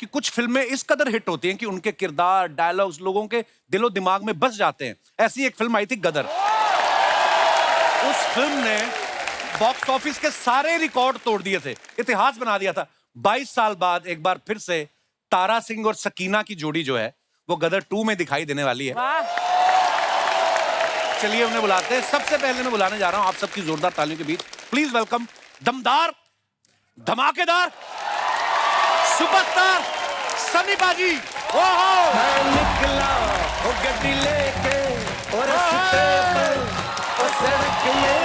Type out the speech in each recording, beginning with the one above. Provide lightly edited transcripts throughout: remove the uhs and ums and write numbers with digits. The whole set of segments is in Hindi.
कि कुछ फिल्में इस कदर हिट होती हैं कि उनके किरदार, डायलॉग्स लोगों के दिलो दिमाग में बस जाते हैं। ऐसी एक फिल्म आई थी गदर। उस फिल्म ने बॉक्स ऑफिस के सारे रिकॉर्ड तोड़ दिए थे, इतिहास बना दिया था। 22 साल बाद एक बार फिर से तारा सिंह और सकीना की जोड़ी जो है वो गदर 2 में दिखाई देने वाली है। चलिए उन्हें बुलाते हैं। सबसे पहले मैं बुलाने जा रहा हूं आप सबकी जोरदार तालियों के बीच, प्लीज वेलकम दमदार, धमाकेदार, सुपरस्टार सनी पाजी। निकला वो गड्डी लेके और सड़क में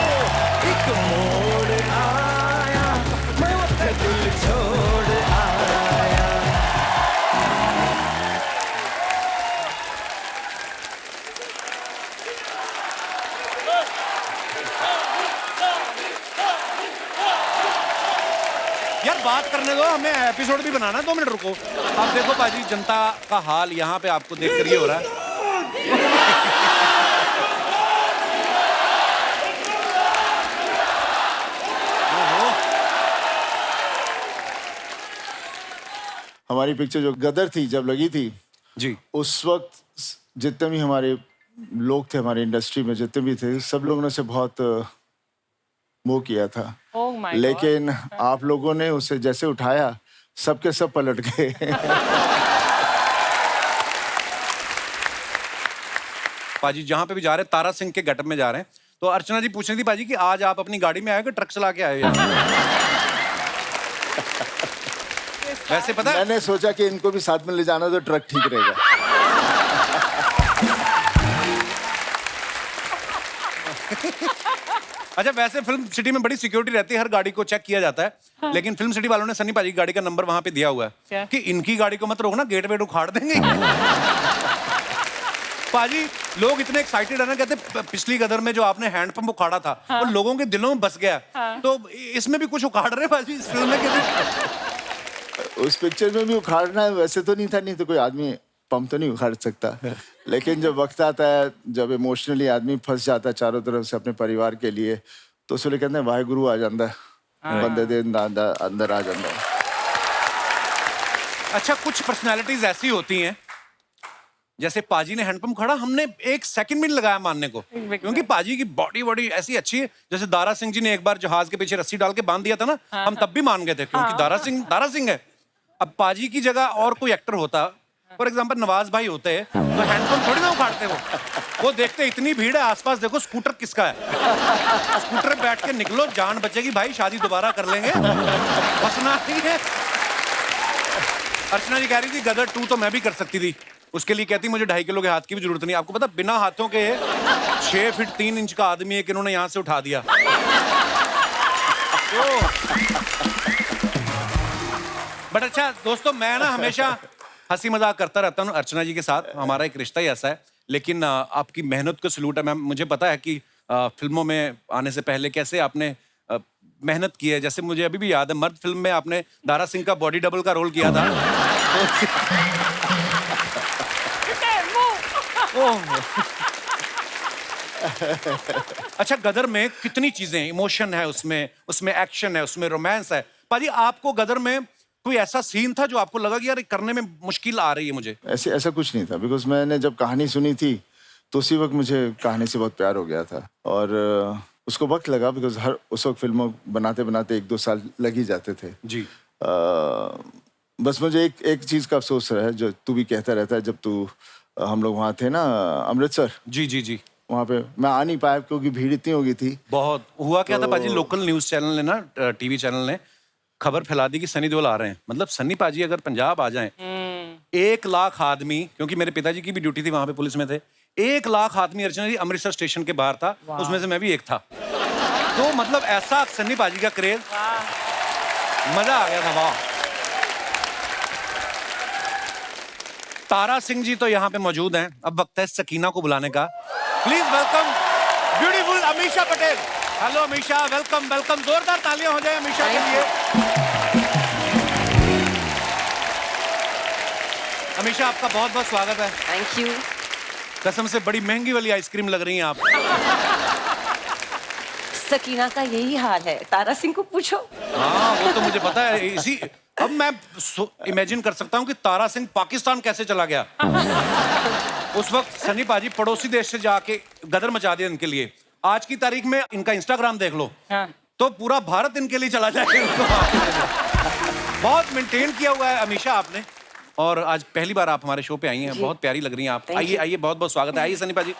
एक मोड़ आया, मैं उसे दिल छोड़ आया। यार बात करने दो, हमें एपिसोड भी बनाना है। 2 मिनट रुको। अब देखो पाजी, जनता का हाल यहाँ पे आपको देख कर ये हो रहा है। हमारी पिक्चर जो गदर थी जब लगी थी जी, उस वक्त जितने भी हमारे लोग थे हमारी इंडस्ट्री में, जितने भी थे, सब लोगों ने उसे बहुत वो किया था। लेकिन आप लोगों ने उसे जैसे उठाया सबके सब पलट गए। पाजी जहाँ पे भी जा रहे हैं तारा सिंह के गेटअप में जा रहे हैं। तो अर्चना जी पूछ रही थी पाजी कि आज आप अपनी गाड़ी में आए हो कि ट्रक चला के आए हो? वैसे पता है, मैंने सोचा कि इनको भी साथ में ले जाना तो ट्रक ठीक रहेगा। अच्छा वैसे फिल्म सिटी में बड़ी सिक्योरिटी रहती है, हर गाड़ी को चेक किया जाता है। लेकिन फिल्म सिटी वालों ने सनी पाजी की गाड़ी का नंबर वहां पे दिया हुआ है कि इनकी गाड़ी को मत रोकना, गेट वेट उखाड़ देंगे। पाजी लोग इतने एक्साइटेड है ना, कहते पिछली गदर में जो आपने हैंडपंप उखाड़ा था वो लोगों के दिलों में बस गया। तो इसमें भी कुछ उखाड़ रहे पाजी इस फिल्म में? उस पिक्चर में भी उखाड़ना है वैसे तो नहीं था, नहीं तो कोई आदमी पंप तो नहीं उखाड़ सकता। लेकिन जब वक्त आता है, जब इमोशनली आदमी फंस जाता है चारों तरफ से अपने परिवार के लिए, तो उसमें कहते हैं वाहेगुरु आ जाता है, बंदे दे अंदर आ जाता है। अच्छा कुछ पर्सनालिटीज ऐसी होती हैं, जैसे पाजी ने हैंडपंप खड़ा, हमने 1 सेकंड भी नहीं लगाया मानने को, क्योंकि पाजी की बॉडी ऐसी अच्छी है। जैसे दारा सिंह जी ने एक बार जहाज के पीछे रस्सी डाल के बांध दिया था ना, हम तब भी मान गए थे क्योंकि दारा सिंह है। अब पाजी की जगह और कोई एक्टर होता, फॉर एग्जांपल नवाज भाई होते, तो हैंडपंप थोड़ी ना उखाड़ते। वो देखते इतनी भीड़ है आसपास, देखो स्कूटर किसका है, स्कूटर पे बैठ के निकलो, जान बचेगी भाई, शादी दोबारा कर लेंगे, फंसना नहीं है। अर्चना जी कह रही थी गदर 2 तो मैं भी कर सकती थी, उसके लिए कहती मुझे 2.5 किलो के हाथ की भी जरूरत नहीं। आपको पता बिना हाथों के 6 फीट 3 इंच का आदमी है कि इन्होंने यहां से उठा दिया। बट अच्छा दोस्तों, मैं ना हमेशा हंसी मजाक करता रहता हूँ अर्चना जी के साथ, हमारा एक रिश्ता ही ऐसा है। लेकिन आपकी मेहनत को सलूट है मैम। मुझे पता है कि फिल्मों में आने से पहले कैसे आपने मेहनत की है। जैसे मुझे अभी भी याद है, मर्द फिल्म में आपने दारा सिंह का बॉडी डबल का रोल किया था। अच्छा गदर में कितनी चीजें, इमोशन है उसमें एक्शन है, उसमें रोमांस है। पाजी आपको गदर में कोई ऐसा सीन था जो आपको लगा कि यार करने में मुश्किल आ रही है मुझे? ऐसा कुछ नहीं था, बिकॉज मैंने जब कहानी सुनी थी तो उसी वक्त मुझे कहानी से बहुत प्यार हो गया था। और उसको वक्त लगा, बिकॉज उस वक्त फिल्मों बनाते बनाते 1-2 साल लग ही जाते थे जी। बस मुझे एक चीज का अफसोस है, जो तू भी कहता रहता है, जब तू हम लोग वहाँ थे ना अमृतसर, जी वहाँ पे मैं आ नहीं पाया क्योंकि भीड़ इतनी हो गई थी। बहुत हुआ क्या था पाजी, लोकल न्यूज चैनल ने ना, टीवी चैनल ने खबर फैला दी कि सनी देओल आ रहे हैं। मतलब सनी पाजी अगर पंजाब आ जाएं, 1 लाख आदमी, क्योंकि मेरे पिताजी की भी ड्यूटी थी वहां पे, पुलिस में थे, 1 लाख आदमी अर्चना जी अमृतसर स्टेशन के बाहर था, उसमें से मैं भी एक था। तो मतलब ऐसा सनी पाजी का क्रेज, मजा आ गया था। वाह। तारा सिंह जी तो यहाँ पे मौजूद हैं, अब वक्त है सकीना को बुलाने का। Please welcome beautiful Amisha Patel. Hello Amisha, welcome welcome, जोरदार तालियां हो जाए अमीषा के लिए। अमीषा आपका बहुत बहुत स्वागत है। Thank you. कसम से बड़ी महंगी वाली आइसक्रीम लग रही हैं आप। सकीना का यही हाल है, तारा सिंह को पूछो। हाँ वो तो मुझे पता है। इसी अब मैं इमेजिन कर सकता हूँ कि तारा सिंह पाकिस्तान कैसे चला गया। उस वक्त सनी पाजी पड़ोसी देश से जाके गदर मचा दिया इनके लिए। आज की तारीख में इनका इंस्टाग्राम देख लो, तो पूरा भारत इनके लिए चला जाएगा इनको। बहुत मेंटेन किया हुआ है हमेशा आपने, और आज पहली बार आप हमारे शो पे आई हैं। बहुत प्यारी लग रही हैं आप। आइए आइए, बहुत बहुत स्वागत है। आइए सनी पाजी।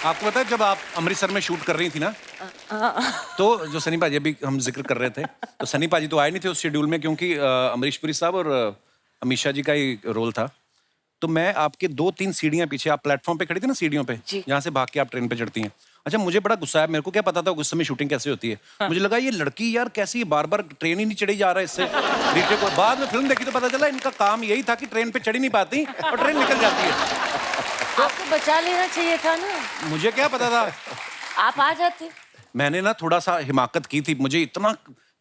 आपको पता है जब आप अमृतसर में शूट कर रही थी ना, तो जो सनी पाजी अभी हम जिक्र कर रहे थे, तो सनी पाजी तो आए नहीं थे उस शेड्यूल में क्योंकि अमरीश पुरी साहब और अमीषा जी का ही रोल था। तो मैं आपके 2-3 सीढ़ियां पीछे, आप प्लेटफॉर्म पे खड़ी थी ना सीढ़ियों पे, जहाँ से भाग के आप ट्रेन पे चढ़ती हैं। अच्छा, मुझे बड़ा गुस्सा है, मेरे को क्या पता था गुस्से में शूटिंग कैसे होती है। मुझे लगा ये लड़की यार कैसी बार बार ट्रेन ही नहीं चढ़ी जा रहा है इससे। रीटे को बाद में फिल्म देखी तो पता चला इनका काम यही था कि ट्रेन पे चढ़ी नहीं पाती और ट्रेन निकल जाती है। आपको बचा लेना चाहिए था ना। मुझे क्या पता था, आप आ जाते। मैंने ना थोड़ा सा हिमाकत की थी। मुझे इतना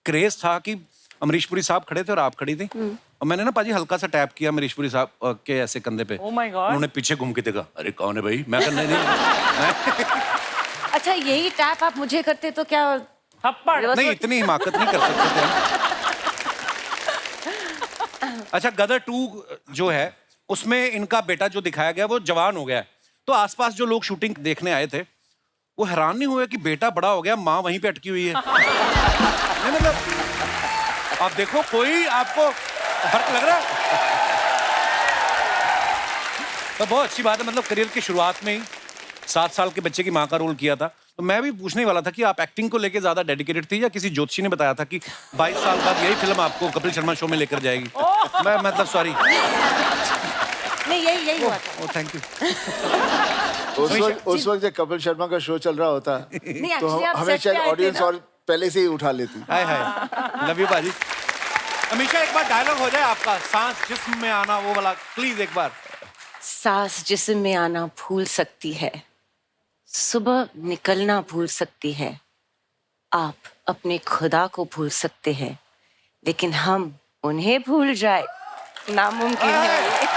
क्रेज था कि अमरीश पुरी साहब खड़े थे और आप खड़ी थी, और मैंने ना पाजी हल्का सा टैप किया अमरीश पुरी साहब के ऐसे कंधे पे। Oh my God! उन्होंने पीछे घूम के देखा, अरे कौन है भाई? मैं कहने नहीं। अच्छा, यही टैप आप मुझे करते तो क्या थप्पड़? नहीं, इतनी हिमाकत नहीं कर सकते थे। अच्छा, गदर 2 जो है उसमें इनका बेटा जो दिखाया गया वो जवान हो गया है। तो आसपास जो लोग शूटिंग देखने आए थे वो हैरान नहीं हुए कि बेटा बड़ा हो गया, माँ वहीं पे अटकी हुई है। नहीं मतलब आप देखो, कोई आपको फर्क लग रहा है? तो बहुत अच्छी बात है, मतलब करियर की शुरुआत में ही 7 साल के बच्चे की माँ का रोल किया था। तो मैं भी पूछने ही वाला था कि आप एक्टिंग को लेके ज्यादा डेडिकेटेड थी या किसी ज्योतिषी ने बताया था कि 22 साल बाद यही फिल्म आपको कपिल शर्मा शो में लेकर जाएगी? मैं मतलब सॉरी। नहीं, यही हुआ था। Thank you. उस वक्त जब कपिल शर्मा का शो चल रहा होता नहीं, तो actually आप हमेशा set पे आए थे ऑडियंस ना? और पहले से ही उठा लेती। हाय हाय, लव यू बाजी। हमेशा एक बार डायलॉग हो जाए आपका, सांस जिस्म में आना, वो वाला प्लीज एक बार। सांस जिस्म में आना भूल सकती है, सुबह निकलना भूल सकती है, आप अपने खुदा को भूल सकते हैं, लेकिन हम उन्हें भूल जाए नामुमकिन है।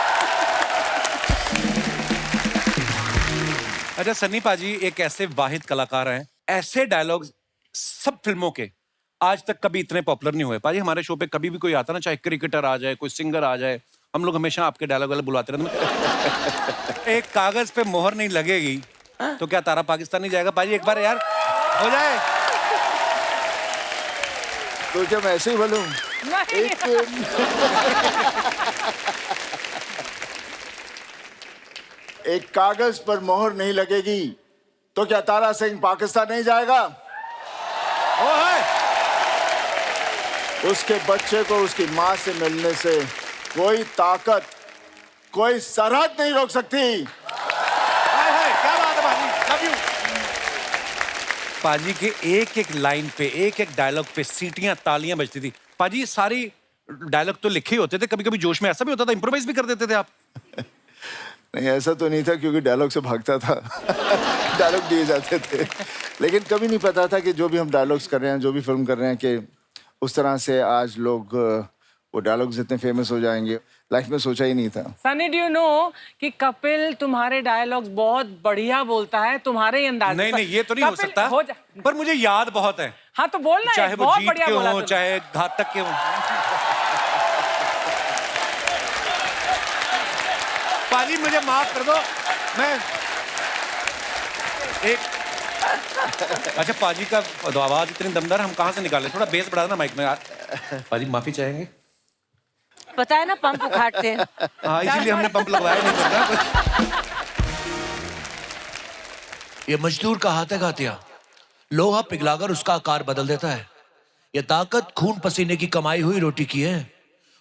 अच्छा, सन्नी पाजी एक ऐसे वाहिद कलाकार हैं, ऐसे डायलॉग सब फिल्मों के आज तक कभी इतने पॉपुलर नहीं हुए। पाजी हमारे शो पे कभी भी कोई आता ना, चाहे क्रिकेटर आ जाए, कोई सिंगर आ जाए, हम लोग हमेशा आपके डायलॉग वाले बुलाते रहते। एक कागज पे मोहर नहीं लगेगी तो क्या तारा पाकिस्तान नहीं जाएगा? पाजी एक बार यार हो जाए तो क्या मैं ऐसे ही बोलूं? एक कागज पर मोहर नहीं लगेगी तो क्या तारा सिंह पाकिस्तान नहीं जाएगा? ओ है। उसके बच्चे को उसकी माँ से मिलने से कोई ताकत, कोई सरहद नहीं रोक सकती। हाय हाय, क्या बात है पाजी, लव यू। पाजी के एक एक लाइन पे, एक एक डायलॉग पे सीटियां, तालियां बजती थी। पाजी सारी डायलॉग तो लिखे ही होते थे, कभी कभी जोश में ऐसा भी होता था इम्प्रोवाइज भी कर देते थे आप? नहीं, ऐसा तो नहीं था क्योंकि डायलॉग से भागता था। डायलॉग दिए जाते थे, लेकिन कभी नहीं पता था कि जो भी हम डायलॉग्स कर रहे हैं, जो भी फिल्म कर रहे हैं, कि उस तरह से आज लोग वो डायलॉग्स इतने फेमस हो जाएंगे, लाइफ में सोचा ही नहीं था। सनी, डू यू नो कि कपिल तुम्हारे डायलॉग्स बहुत बढ़िया बोलता है, तुम्हारे ही अंदाज नहीं नहीं, ये तो नहीं हो कपिल, सकता, पर मुझे याद बहुत है। हाँ तो बोलना है, चाहे वो बहुत जीत बढ़िया के बोला हो, तुमने। चाहे घातक के हो। पाजी मुझे माफ कर दो, मैं एक अच्छा, पाजी का आवाज इतनी दमदार, हम कहाँ से निकाले? थोड़ा बेस बढ़ा देना माइक में यार। पाजी माफी चाहेंगे? पता है ना, पंप उखाड़ते हैं। हाँ, इसीलिए हमने पंप लगवाया नहीं करना। ये मजदूर का हाथ है घातिया, लोहा पिघलाकर उसका आकार बदल देता है। ये ताकत खून पसीने की कमाई हुई रोटी की है।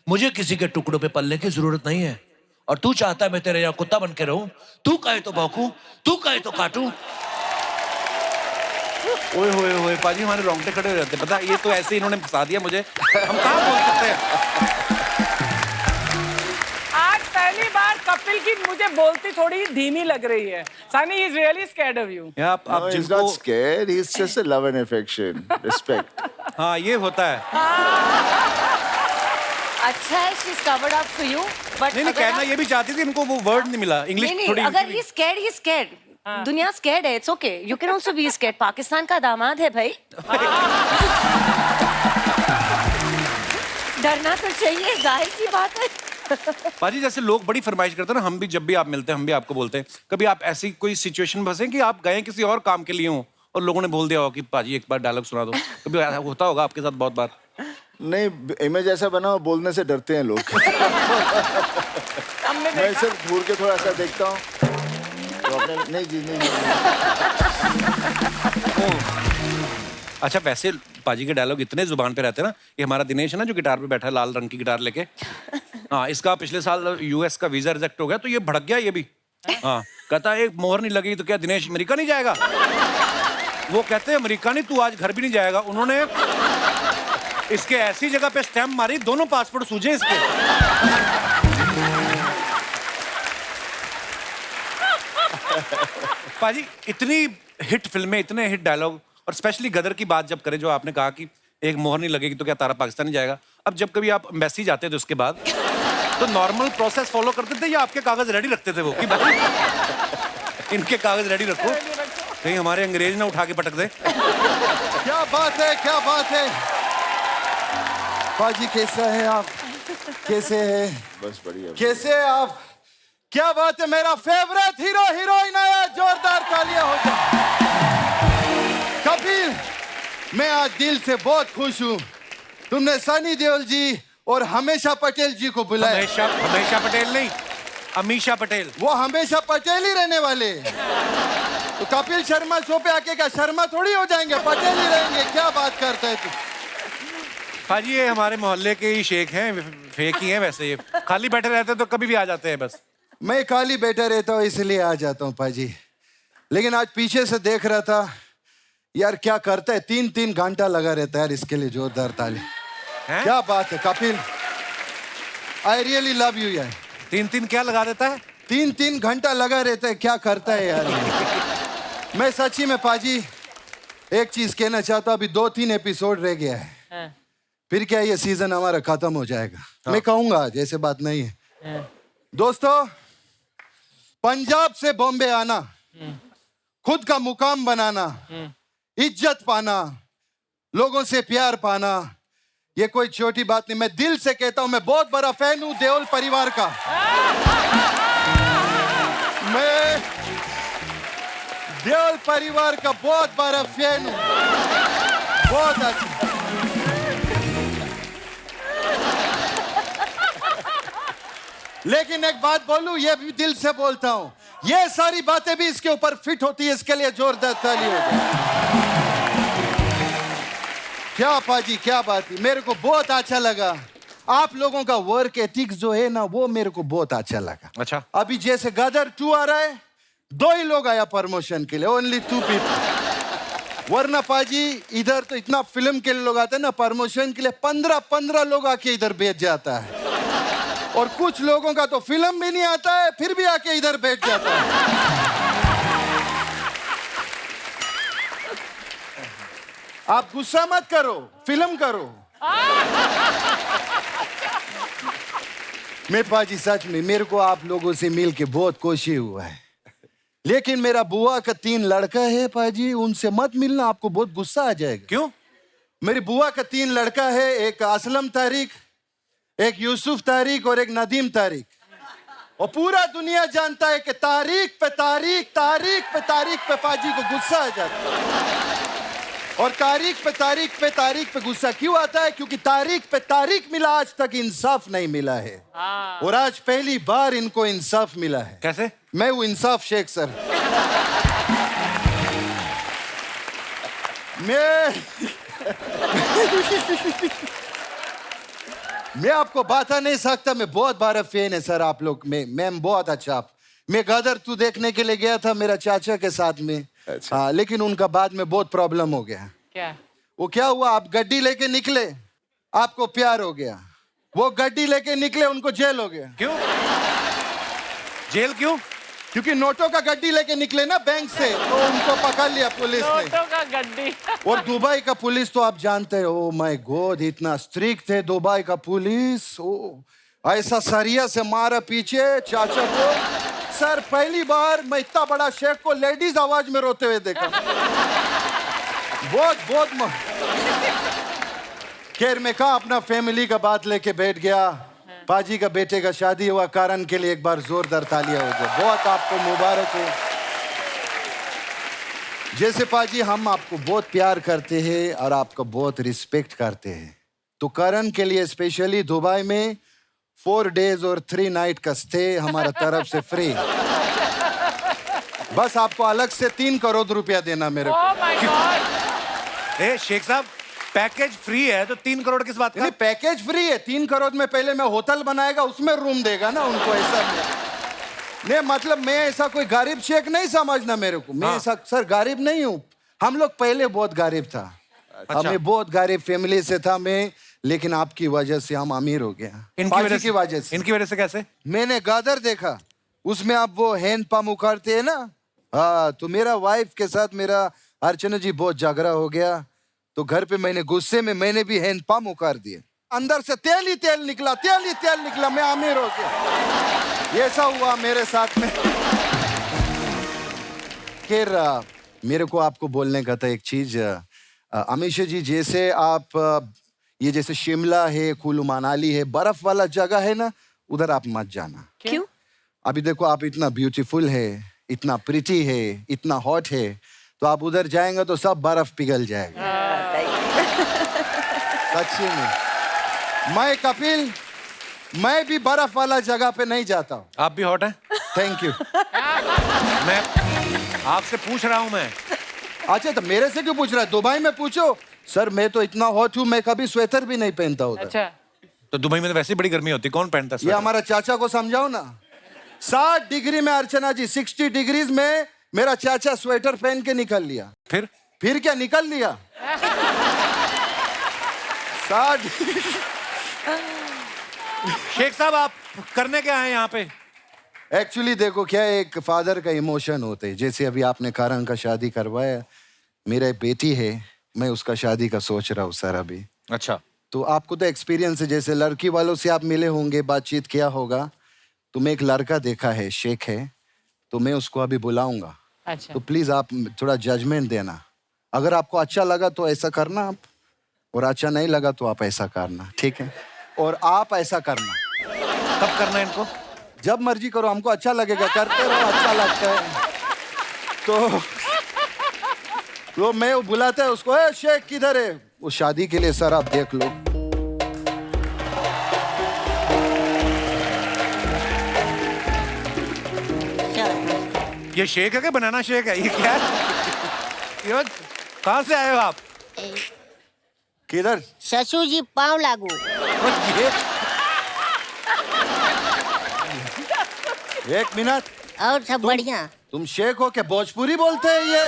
मुझे किसी के टुकड़ों पे पलने की जरूरत नहीं है। और तू चाहता है मैं तेरे यहाँ कुत्ता बन के रहूं? तू कहे तो भौंकूं, तू कहे तो काटूं। ओए होए होए, पाजी हमारे रोंगटे खड़े हो जाते। पता ये तो ऐसे ही इन्होंने फंसा दिया मुझे, हम कहाँ बोल सकते हैं? आज पहली बार कपिल की मुझे बोलती थोड़ी धीमी लग रही है। Sunny is really scared of you. आप No, he's जिनको not scared. He's just a love and affection, respect. हाँ, ये होता है। अच्छा है, she's covered up for you, but नहीं नहीं, कहना ये भी चाहती थी, इनको वो वर्ड नहीं मिला, इंग्लिश नहीं थोड़ी अगर he's scared, दुनिया स्कैर्ड है, it's okay, you can also be scared. Pakistan का दामाद है भाई। डरना तो चाहिए, जाहिर सी बात है। पाजी जैसे लोग बड़ी फरमाइश करते हैं ना, हम भी जब भी आप मिलते हैं हम भी आपको बोलते हैं, कभी आप ऐसी कोई सिचुएशन में फंसे कि आप गए किसी और काम के लिए हो और लोगों ने बोल दिया हो कि पाजी एक बार डायलॉग सुना दो, कभी ऐसा होता होगा आपके साथ बहुत बार? नहीं, इमेज ऐसा बना हो, बोलने से डरते हैं लोग। मैं सिर्फ घूर के थोड़ा सा देखता हूँ तो अपने नहीं जी नहीं, अच्छा वैसे पाजी के डायलॉग इतने जुबान पे रहते हैं ना, ये हमारा दिनेश है ना जो गिटार पे बैठा है लाल रंग की गिटार लेके, हाँ इसका पिछले साल यूएस का वीजा रिजेक्ट हो गया तो ये भड़क गया ये भी। हाँ कहता है एक मोहर नहीं लगी तो क्या दिनेश अमेरिका नहीं जाएगा? वो कहते हैं अमेरिका नहीं, तू आज घर भी नहीं जाएगा। उन्होंने इसके ऐसी जगह पे स्टैम्प मारी, दोनों पासपोर्ट सूझे इसके। पाजी इतनी हिट फिल्में, इतने हिट डायलॉग, और स्पेशली गदर की बात जब करें, जो आपने कहा कि एक मोहर नहीं लगेगी तो क्या तारा पाकिस्तान नहीं जाएगा, अब जब कभी आप एम्बेसी जाते थे उसके बाद तो नॉर्मल प्रोसेस फॉलो करते थे या आपके कागज रेडी रखते थे वो कि भाई इनके कागज रेडी रखो कहीं हमारे अंग्रेज ना उठा के पटक दे? क्या बात है, क्या बात है। पाजी कैसा है आप, कैसे है? बस बढ़िया। कैसे है आप? क्या बात है, मेरा फेवरेट हीरो हीरोइन आया, जोरदार तालियां हो जाए। कपिल, मैं आज दिल से बहुत खुश हूँ, तुमने सनी देओल जी और हमेशा पटेल जी को बुलाया। हमेशा हमेशा पटेल नहीं, अमीषा पटेल। वो हमेशा पटेल ही रहने वाले। तो कपिल शर्मा शो पे आके क्या शर्मा थोड़ी हो जाएंगे, पटेल ही रहेंगे। क्या बात करते है तू? पाजी ये हमारे मोहल्ले के ही शेख हैं, फेक ही हैं वैसे, ये खाली बैठे रहते तो कभी भी आ जाते हैं बस। मैं खाली बैठा रहता हूँ इसलिए आ जाता हूँ पाजी, लेकिन आज पीछे से देख रहा था यार, क्या करता है, 3-3 घंटा लगा रहता है यार, इसके लिए जोरदार ताली। क्या बात है Kapil, I really love you यार। 3-3 क्या लगा देता है? 3-3 घंटा लगा रहता है, क्या करता है यार। मैं सच्ची में पाजी एक चीज कहना चाहता हूँ, अभी 2-3 एपिसोड रह गया है, फिर क्या ये सीजन हमारा खत्म हो जाएगा। मैं कहूंगा आज, ऐसे बात नहीं है। दोस्तों, पंजाब से बॉम्बे आना, खुद का मुकाम बनाना, इज्जत पाना, लोगों से प्यार पाना, ये कोई छोटी बात नहीं। मैं दिल से कहता हूं, मैं बहुत बड़ा फैन हूं देओल परिवार का। मैं देओल परिवार का बहुत बड़ा फैन हूं, बहुत अच्छा। लेकिन एक बात बोलूं, ये भी दिल से बोलता हूं, ये सारी बातें भी इसके ऊपर फिट होती है, इसके लिए जोरदार ताली हो जाए। क्या पाजी, क्या बात है, मेरे को बहुत अच्छा लगा। आप लोगों का वर्क एथिक्स जो है ना, वो मेरे को बहुत अच्छा लगा। अच्छा, अभी जैसे गदर 2 आ रहा है, 2 ही लोग आया प्रमोशन के लिए, ओनली 2 पीपल। वरना पाजी इधर तो इतना फिल्म के लिए लोग आते हैं ना प्रमोशन के लिए, 15 लोग आके इधर बैठ जाता है, और कुछ लोगों का तो फिल्म भी नहीं आता है, फिर भी आके इधर बैठ जाता है। आप गुस्सा मत करो, फिल्म करो। मैं पाजी सच में, मेरे को आप लोगों से मिल के बहुत खुशी हुआ है, लेकिन मेरा बुआ का 3 लड़का है पाजी, उनसे मत मिलना, आपको बहुत गुस्सा आ जाएगा। क्यों? मेरी बुआ का 3 लड़का है, एक असलम तारिक, एक यूसुफ तारिक और एक नदीम तारिक। और पूरा दुनिया जानता है कि तारिक पे तारिक, तारिक पे तारिक पे पाजी को गुस्सा आ जाता है। और तारिक पे तारिक पे तारिक पे गुस्सा क्यों आता है? क्योंकि तारिक पे तारिक मिला, आज तक इंसाफ नहीं मिला है, और आज पहली बार इनको इंसाफ मिला है। कैसे? मैं हूं इंसाफ शेख सर। मैं आपको बता नहीं सकता, मैं बहुत बड़ा फैन है सर आप लोग। मैं बहुत अच्छा। मैं गदर 2 देखने के लिए गया था मेरा चाचा के साथ में। अच्छा। हाँ, लेकिन उनका बाद में बहुत प्रॉब्लम हो गया। क्या? वो क्या हुआ, आप गड्डी लेके निकले, आपको प्यार हो गया, वो गड्डी लेके निकले, उनको जेल हो गया। क्यों जेल क्यों? क्योंकि नोटों का गड्डी लेके निकले ना बैंक से, तो उनको पकड़ लिया पुलिस ने। नोटों का गड्डी। और दुबई का पुलिस तो आप जानते हो, माय गॉड, इतना स्ट्रिक्ट थे दुबई का पुलिस। ओ, ऐसा सरिया से मारा पीछे चाचा को, सर पहली बार मैं इतना बड़ा शेख को लेडीज आवाज में रोते हुए देखा। बहुत बहुत खैर मैं कहा अपना फैमिली का बात लेके बैठ गया। पाजी का बेटे का शादी हुआ, कारण के लिए एक बार जोरदार तालियां हो जाए। बहुत आपको मुबारक हो। जैसे पाजी हम आपको बहुत प्यार करते हैं और आपका बहुत रिस्पेक्ट करते हैं, तो करण के लिए स्पेशली दुबई में 4 days और 3 night का स्टे हमारा तरफ से फ्री। बस आपको अलग से 3 करोड़ रुपया देना मेरे को। Oh my God! ए शेख साहब, पैकेज फ्री है तो 3 करोड़ किस बात का? नहीं पैकेज फ्री है, 3 करोड़ में पहले मैं होटल बनाएगा उसमें रूम देगा ना उनको। ऐसा नहीं मतलब मैं ऐसा कोई गरीब शेख नहीं समझना मेरे को। मैं ऐसा सर गरीब नहीं हूँ। हम लोग पहले बहुत गरीब था। हमें बहुत गरीब फैमिली से था मैं, लेकिन आपकी वजह से हम अमीर हो गया। इनकी की वजह से। इनकी वजह से कैसे? मैंने गादर देखा, उसमें आप वो हैंड पंप उखाड़ते हैं ना। हाँ, तो मेरा वाइफ के साथ मेरा अर्चना जी बहुत झगड़ा हो गया, तो घर पे मैंने गुस्से में मैंने भी हैंड पंप उखाड़ दिए। अंदर से तेल ही तेल निकला, तेल ही तेल निकला, मैं अमीर हो गया। ऐसा हुआ मेरे साथ में। खैर मेरे को आपको बोलने का था एक चीज। अमीशा जी, जैसे आप ये जैसे शिमला है, कुल्लू मनाली है, बर्फ वाला जगह है ना, उधर आप मत जाना। क्यों? अभी देखो आप इतना ब्यूटीफुल है, इतना प्रिटी है, इतना हॉट है, तो आप उधर जाएंगे तो सब बर्फ पिघल जाएगा। सच्ची में मैं कपिल, मैं भी बर्फ वाला जगह पे नहीं जाता हूँ। आप भी हॉट हैं? Thank you. मैं आपसे पूछ रहा हूं मैं। अच्छा तो मेरे से क्यों पूछ रहा है? दुबई में पूछो। सर मैं तो इतना हॉट हूँ, मैं कभी स्वेटर भी नहीं पहनता उधर। अच्छा, तो दुबई में तो वैसे ही बड़ी गर्मी होती है, कौन पहनता है ये स्वेटर? हमारा चाचा को समझाओ ना। 60 डिग्री में अर्चना जी, 60 डिग्रीज में मेरा चाचा स्वेटर पहन के निकल लिया। फिर क्या निकल लिया? 60। शेख साहब, आप करने क्या आए यहाँ पे? एक्चुअली देखो क्या है, एक फादर का इमोशन होते हैं। जैसे अभी आपने करण का शादी करवाया, मेरा एक बेटी है, मैं उसका शादी का सोच रहा हूँ सर अभी। अच्छा, तो आपको तो एक्सपीरियंस है, जैसे लड़की वालों से आप मिले होंगे, बातचीत किया होगा, तो मैं एक लड़का देखा है, शेख है, तो मैं उसको अभी बुलाऊंगा। अच्छा। तो प्लीज आप थोड़ा जजमेंट देना। अगर आपको अच्छा लगा तो ऐसा करना आप, और अच्छा नहीं लगा तो आप ऐसा करना, ठीक है? और आप ऐसा करना। कब करना है इनको? जब मर्जी करो, हमको अच्छा लगेगा, करते रहो, अच्छा लगता है तो मैं वो बुलाता है उसको, ए शेख किधर है? वो शादी के लिए सर आप देख लो। ये शेक है क्या? बनाना शेक है ये? क्या है? ये कहाँ से आए हो आप? किधर? ससुर जी पाँव लागू। ये एक मिनट, और सब बढ़िया। तुम शेख हो क्या? भोजपुरी बोलते हैं ये?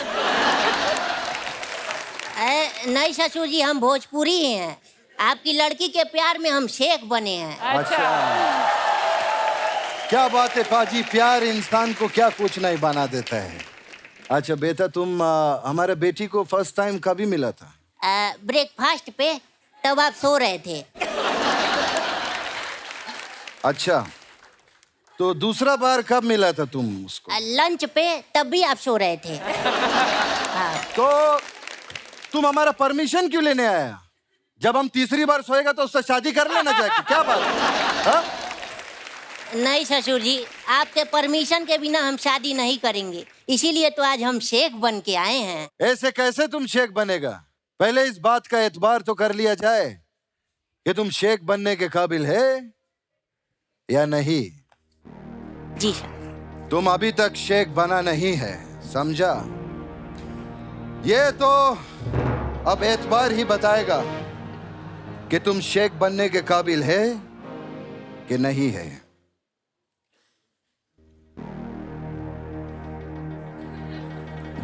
नहीं ससुर जी, हम भोजपुरी ही हैं। आपकी लड़की के प्यार में हम शेख बने हैं। अच्छा, क्या बात है पाजी, प्यार इंसान को क्या कुछ नहीं बना देता है। अच्छा बेटा, तुम हमारे बेटी को फर्स्ट टाइम कभी मिला था? ब्रेकफास्ट पे, तब आप सो रहे थे। अच्छा, तो दूसरा बार कब मिला था तुम उसको? लंच पे, तब भी आप सो रहे थे। तो तुम हमारा परमिशन क्यों लेने आया? जब हम तीसरी बार सोएगा तो उससे शादी कर लेना जाके, क्या बात है? हाँ? नहीं ससुर जी, आपके परमिशन के बिना हम शादी नहीं करेंगे, इसीलिए तो आज हम शेख बन के आए हैं। ऐसे कैसे तुम शेख बनेगा? पहले इस बात का एतबार तो कर लिया जाए कि तुम शेख बनने के काबिल है या नहीं। जी सर। तुम अभी तक शेख बना नहीं है, समझा? ये तो अब एतबार ही बताएगा कि तुम शेख बनने के काबिल है कि नहीं है।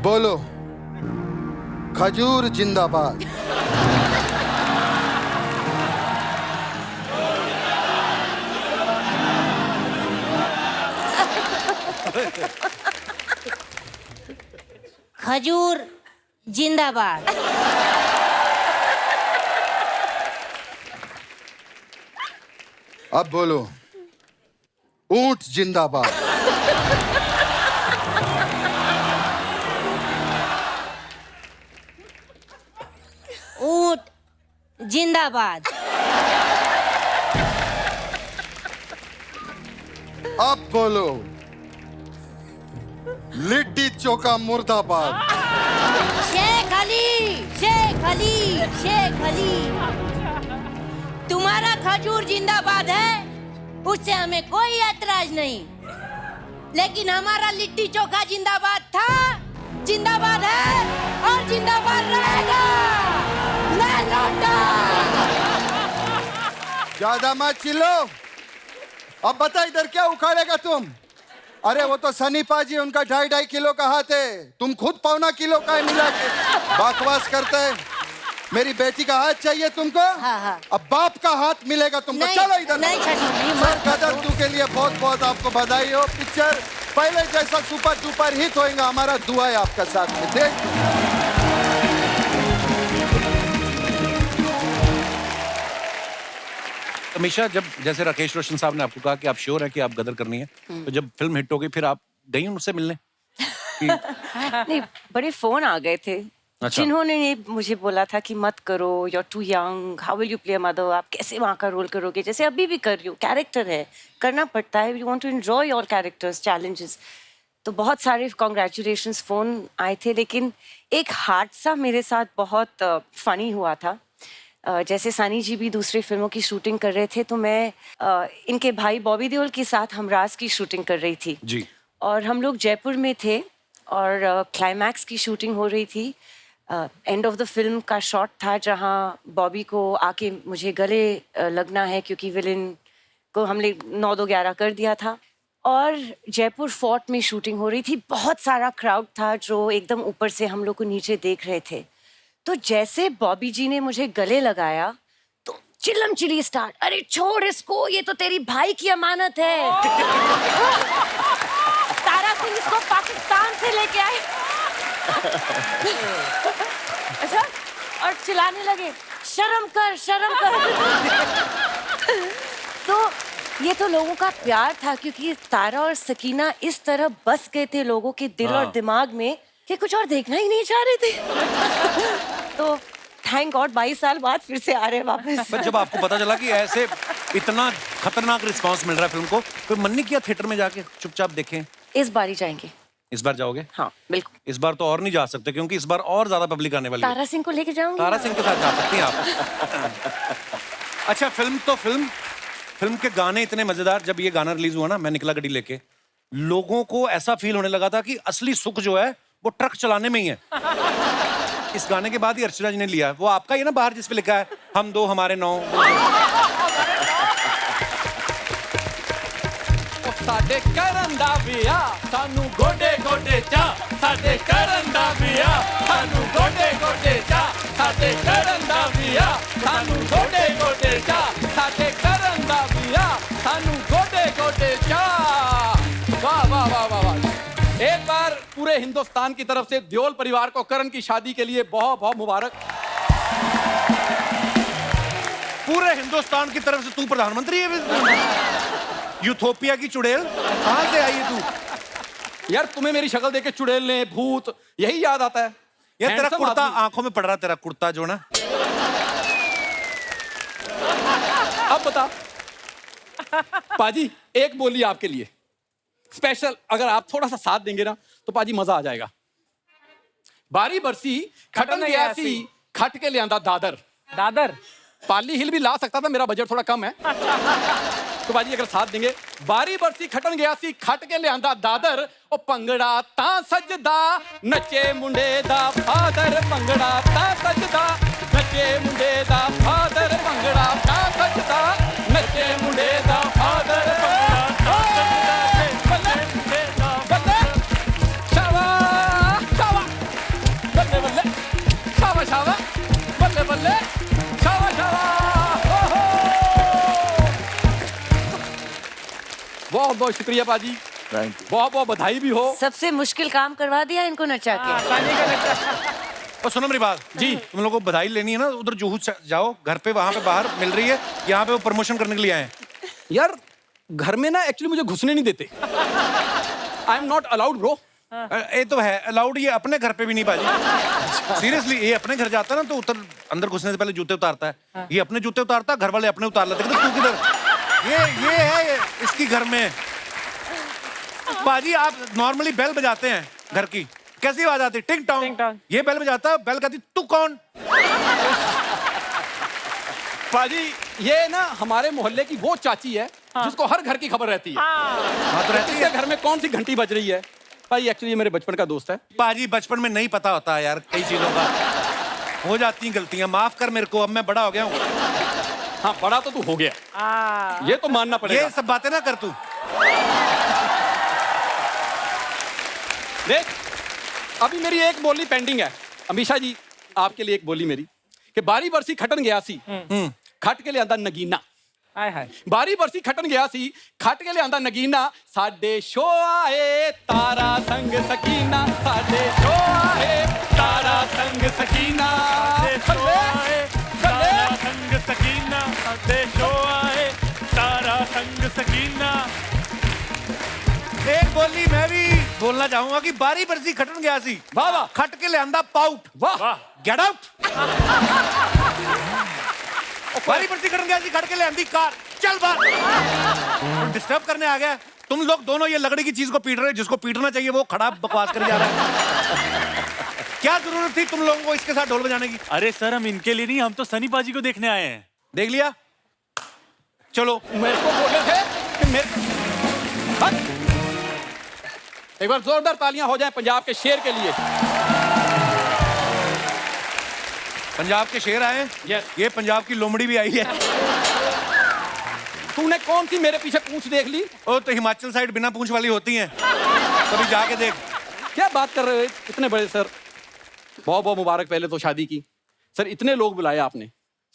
बोलो, खजूर जिंदाबाद। खजूर जिंदाबाद। अब बोलो, ऊंट जिंदाबाद। ऊंट जिंदाबाद। अब बोलो, लिट्टी चोखा मुर्दाबाद। शेख अली, शेख अली, शेख अली। तुम्हारा खजूर जिंदाबाद है, उससे हमें कोई ऐतराज नहीं, लेकिन हमारा लिट्टी चोखा जिंदाबाद था, जिंदाबाद है और जिंदाबाद रहेगा। ले लौटा। ज्यादा मत चिल्लो। अब बता, इधर क्या उखाड़ेगा तुम? अरे वो तो सनी पाजी, उनका 2.5 किलो का हाथ है, तुम खुद 1.25 किलो का है मिला के बकवास करते हैं। मेरी बेटी का हाथ चाहिए तुमको? हाँ, हाँ। अब बाप का हाथ मिलेगा तुमको। नहीं, चलो इधर। नहीं ससुर जी, सर कदर टू के लिए बहुत बहुत आपको बधाई हो। पिक्चर पहले जैसा सुपर डुपर हिट होएगा, हमारा दुआ है आपका साथ में। देख हमेशा जब जैसे राकेश रोशन साहब ने आपको कहा कि आप श्योर हैं कि आप गदर करनी है, तो जब फिल्म हिट हो गई फिर आप गई उनसे मिलने कि नहीं, बड़े फोन आ गए थे जिन्होंने ये मुझे बोला था कि मत करो, you are too young, how will you play mother, आप कैसे वहाँ का रोल करोगे, जैसे अभी भी कर रही हो, कैरेक्टर है, करना पड़ता है, you want to enjoy your characters, challenges. तो बहुत सारे कॉन्ग्रेचुलेशंस फ़ोन आए थे, लेकिन एक हादसा मेरे साथ बहुत फनी हुआ था। जैसे सनी जी भी दूसरी फिल्मों की शूटिंग कर रहे थे, तो मैं इनके भाई बॉबी देओल के साथ हमराज की शूटिंग कर रही थी जी। और हम लोग जयपुर में थे और क्लाइमैक्स की शूटिंग हो रही थी। एंड ऑफ द फिल्म का शॉट था जहां बॉबी को आके मुझे गले लगना है, क्योंकि विलेन को हमने 9-2-11 कर दिया था। और जयपुर फोर्ट में शूटिंग हो रही थी, बहुत सारा क्राउड था जो एकदम ऊपर से हम लोग को नीचे देख रहे थे। तो जैसे बॉबी जी ने मुझे गले लगाया तो चिल्लम चिल्ली स्टार्ट, अरे छोड़ इसको, ये तो तेरी भाई की अमानत है। तारा सिंह इसको पाकिस्तान से लेके आए। अच्छा, और चिल्लाने लगे, शर्म कर, शर्म कर। तो ये तो लोगों का प्यार था, क्योंकि तारा और सकीना इस तरह बस गए थे लोगों के दिल और दिमाग में कि कुछ और देखना ही नहीं चाह रहे थे। तो थैंक गॉड 22 साल बाद फिर से आ रहे हैं वापस। पर जब आपको पता चला कि ऐसे इतना खतरनाक रिस्पांस मिल रहा है फिल्म को, तो मन नहीं किया थिएटर में जाके चुपचाप देखें? इस बार ही जाएंगे। इस बार जाओगे? हाँ बिल्कुल। इस बार तो और नहीं जा सकते, क्योंकि इस बार और ज्यादा पब्लिक आने वाली है। तारा सिंह को लेके जाऊंगी। तारा सिंह के साथ जा सकती हैं आप। अच्छा, फिल्म तो फिल्म के गाने इतने मजेदार। जब ये गाना रिलीज हुआ ना, मैं निकला गड्डी लेके, लोगों को ऐसा फील होने लगा था कि असली सुख जो है वो ट्रक चलाने में ही है। इस गाने के बाद ही अर्चना जी ने लिया। वो आपका ही है ना बाहर, जिस पे लिखा है हम दो हमारे 9। साडे करन दा विया सानू गोडे गोडे चा, साडे करन दा विया सानू गोडे गोडे चा, साडे करन दा विया सानू गोडे गोडे चा, साडे करन दा विया सानू गोडे गोडे चा। वाह वाह वाह वाह वाह। एक बार पूरे हिंदुस्तान की तरफ से देओल परिवार को करण की शादी के लिए बहुत बहुत मुबारक। पूरे हिंदुस्तान की तरफ से तू प्रधानमंत्री है? यूथोपिया की चुड़ैल कहां से आई है तू? यार तुम्हें मेरी शक्ल देख के चुड़ैलें, भूत यही याद आता है। यार तेरा Handsome कुर्ता आदमी। आंखों में पड़ रहा, तेरा कुर्ता जो ना। अब बता पाजी, एक बोली आपके लिए स्पेशल, अगर आप थोड़ा सा साथ देंगे ना तो पाजी मजा आ जाएगा। बारी बरसी खटन गया सी, खट के लियांदा दादर। दादर पाली हिल भी ला सकता था, मेरा बजट थोड़ा कम है। तो बाजी अगर साथ देंगे, बारी बरसी खटन गया सी, खट के लियांदा दादर, ओ पंगड़ा ता सजदा नचे मुंडे दा फादर, पंगड़ा ता सजदा नचे मुंडे दा फादर, पंगड़ा ता सजदा नचे मुंडे दा फादर, पंगड़ा ता सजदा बल्ले मुंडे दा बल्ले शावा शावा बल्ले बल्ले शावा शावा बल्ले बल्ले शावा शावा। बहुत बहुत शुक्रिया पाजी, थैंक यू। बहुत बहुत बधाई भी हो। सबसे मुश्किल काम करवा दिया इनको नचा के। और सुनो मेरी बात जी, तुम लोगों को बधाई लेनी है ना, उधर जुहू जाओ, घर पे वहां पे बाहर मिल रही है, यहाँ पे वो प्रमोशन करने के लिए आए हैं। यार घर में ना एक्चुअली मुझे घुसने नहीं देते। I am not allowed bro. ये तो है अलाउड, ये अपने घर पे भी नहीं पाजी। सीरियसली ये अपने घर जाता है ना तो अंदर घुसने से पहले जूते उतारता है। ये अपने जूते उतारता है, घर वाले अपने उतार लेते हैं। तू किधर? ये है इसकी घर में। पाजी आप नॉर्मली बेल बजाते हैं घर की, कैसी आवाज आती? टिंग टिंग टोंग। टोंग। ये बेल बजाता है, बेल कहती तू कौन? पाजी ये ना हमारे मोहल्ले की वो चाची है जिसको हर घर की खबर रहती है। हाँ तो रहती किसके है। घर में कौन सी घंटी बज रही है। भाई एक्चुअली मेरे बचपन का दोस्त है। पाजी बचपन में नहीं पता होता यार, कई चीजों का हो जाती हैं गलतियां, माफ कर मेरे को, अब मैं बड़ा हो गया हूँ। हाँ बड़ा तो तू हो गया, ये तो मानना पड़ेगा। ये सब बातें ना कर तू। देख अभी मेरी एक बोली पेंडिंग है। अमीशा जी आपके लिए एक बोली मेरी कि बारी बरसी खटन गया सी, खट के लियांदा नगीना। हाय हाय। बारी बरसी खटन गया सी, खट के लियांदा नगीना। साडे शो आए तारा संग सकीना, साडे शो आए तारा संग सकीना। तारा संग सकीना, देशो आए तारा संग सकीना। एक बोली मैं भी बोलना चाहूंगा कि बारी बरसी खटन गया सी, वाह वाह खट के लियांदा पाउट। वाह। Get out. बारी बरसी खटन गया सी, खट के लियांदी कार। चल बाहर। डिस्टर्ब करने आ गया। तुम लोग दोनों ये लकड़ी की चीज को पीट रहे हो, जिसको पीटना चाहिए वो खड़ा बकवास कर जा रहा है। क्या जरूरत थी तुम लोगों को इसके साथ ढोल बजाने की? अरे सर हम इनके लिए नहीं, हम तो सनी पाजी को देखने आए हैं। देख लिया, चलो। मेरे को बोले थे कि मेरे एक बार जोरदार तालियां हो जाएं पंजाब के शेर के लिए। पंजाब के शेर आए। Yes. ये पंजाब की लोमड़ी भी आई है। तूने कौन सी मेरे पीछे पूंछ देख ली? ओ तो हिमाचल साइड बिना पूंछ वाली होती हैं, कभी जाके देख। क्या बात कर रहे हो इतने बड़े सर, बहुत बहुत मुबारक पहले तो शादी की। सर इतने लोग बुलाए आपने,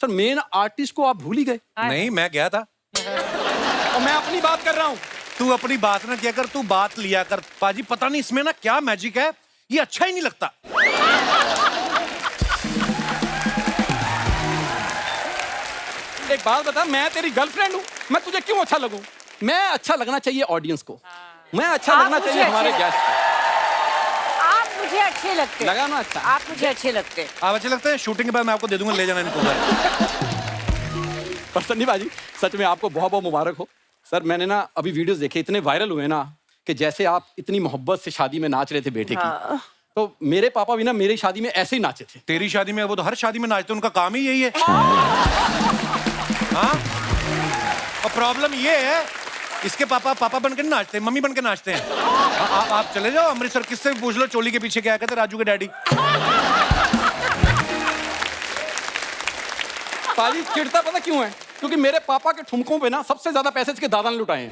सर मेन आर्टिस्ट को आप भूल ही गए। नहीं मैं गया था। और मैं अपनी बात कर रहा हूँ। तू अपनी बात ना किया कर, तू बात लिया कर। पाजी पता नहीं इसमें ना क्या मैजिक है, ये अच्छा ही नहीं लगता। एक बात बता, मैं तेरी गर्लफ्रेंड हूँ, मैं तुझे क्यों अच्छा लगूं? मैं अच्छा लगना चाहिए ऑडियंस को, मैं अच्छा आप लगना मुझे चाहिए हमारे अच्छे गेस्ट को। आप मुझे अच्छे लगते हैं। लगा ना अच्छा? आप मुझे अच्छे लगते हैं। आप अच्छे लगते हैं, शूटिंग के बाद मैं आपको दे दूंगा, ले जाना इनको घर। पर सन्नी बाजी सच में आपको बहुत बहुत मुबारक हो। सर मैंने ना अभी वीडियोस देखे, इतने वायरल हुए ना कि जैसे आप इतनी मोहब्बत से शादी में नाच रहे थे बेटे की, तो मेरे पापा भी ना मेरी शादी में ऐसे ही नाचे थे। तेरी शादी में वो तो हर शादी में नाचते, उनका काम ही यही है। हाँ और प्रॉब्लम ये है इसके पापा बन के नहीं नाचते, मम्मी बन के नाचते हैं। आप चले जाओ अमृतसर, किससे भी पूछ लो चोली के पीछे क्या कहते, राजू के डैडी। पाजी चिढ़ता पता क्यों है? क्योंकि मेरे पापा के ठुमकों पे ना सबसे ज्यादा पैसे इसके दादा ने लुटाए हैं।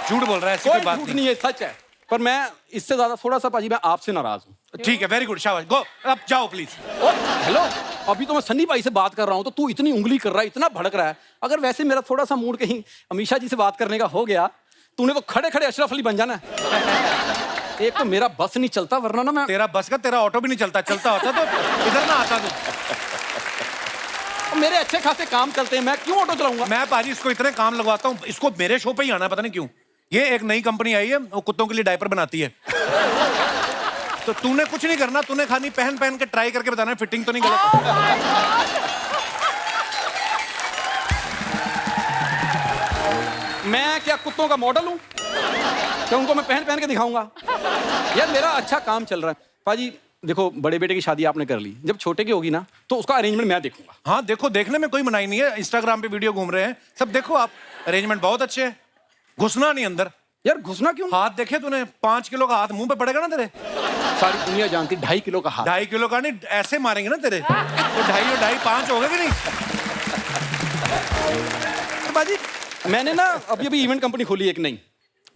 झूठ बोल रहा है, ऐसी कोई कोई बात झूठ नहीं। नहीं है, सच है। पर मैं इससे ज्यादा थोड़ा सा पाजी मैं आपसे नाराज हूँ। ठीक है, वेरी गुड, शाबाश, गो अब जाओ प्लीज। हेलो, अभी तो मैं सन्नी भाई से बात कर रहा हूँ तो तू इतनी उंगली कर रहा है, इतना भड़क रहा है। अगर वैसे मेरा थोड़ा सा मूड कहीं अमीशा जी से बात करने का हो गया, तूने तो खड़े खड़े अशरफ अली बन जाना है। एक तो मेरा बस नहीं चलता, वरना ना मैं तेरा बस का, तेरा ऑटो भी नहीं चलता, चलता होता तो इधर ना आता तू। मेरे अच्छे खासे काम चलते हैं, मैं क्यों ऑटो चलाऊंगा? मैं पाजी इसको इतने काम लगवाता हूँ, इसको मेरे शो पे ही आना है, पता नहीं क्यों। ये एक नई कंपनी आई है, वो कुत्तों के लिए डायपर बनाती है। तो तूने कुछ नहीं करना, तूने खाली पहन पहन के ट्राई करके बताना है फिटिंग तो नहीं गलत। मैं क्या कुत्तों का मॉडल हूँ तो उनको मैं पहन पहन के दिखाऊंगा? यार मेरा अच्छा काम चल रहा है। पाजी देखो, बड़े बेटे की शादी आपने कर ली, जब छोटे की होगी ना तो उसका अरेंजमेंट मैं देखूंगा। हाँ देखो, देखने में कोई मनाही नहीं है, इंस्टाग्राम पे वीडियो घूम रहे हैं सब, देखो आप, अरेंजमेंट बहुत अच्छे है, घुसना नहीं अंदर। यार घुसना क्यों? हाथ देखे तूने, 5 किलो का हाथ मुंह पे पड़ेगा ना तेरे। सारी दुनिया जानती 2.5 किलो का हाथ। 2.5 किलो का नहीं, ऐसे मारेंगे ना तेरे तो 2.5 और 2.5 5 हो गए कि नहीं। तो बाजी मैंने ना अभी अभी इवेंट कंपनी खोली एक नई,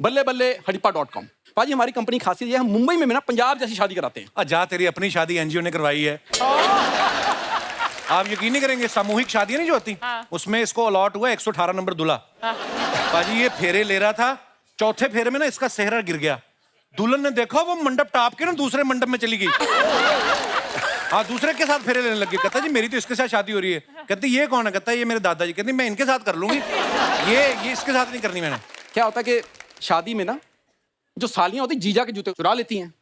बल्ले बल्ले हड़िप्पा.com। पाजी हमारी कंपनी खासियत ये है, हम मुंबई में ना पंजाब जैसी शादी कराते हैं। जा, तेरी अपनी शादी एनजीओ ने करवाई है। आप यकीन नहीं करेंगे, सामूहिक शादी नहीं जो होती, उसमें इसको अलॉट हुआ 118 नंबर दूल्हा। पाजी ये फेरे ले रहा था, चौथे फेरे में ना इसका सेहरा गिर गया, दुल्हन ने देखा वो मंडप टाप के ना दूसरे मंडप में चली गई। हाँ, दूसरे के साथ फेरे लेने लगी। कहता जी मेरी तो इसके साथ शादी हो रही है। कहती ये कौन है? कहता ये मेरे दादाजी। कहती मैं इनके साथ कर लूंगी, ये इसके साथ नहीं करनी मैंने। क्या होता है कि शादी में ना जो सालियां होती जीजा के जूते चुरा लेती हैं,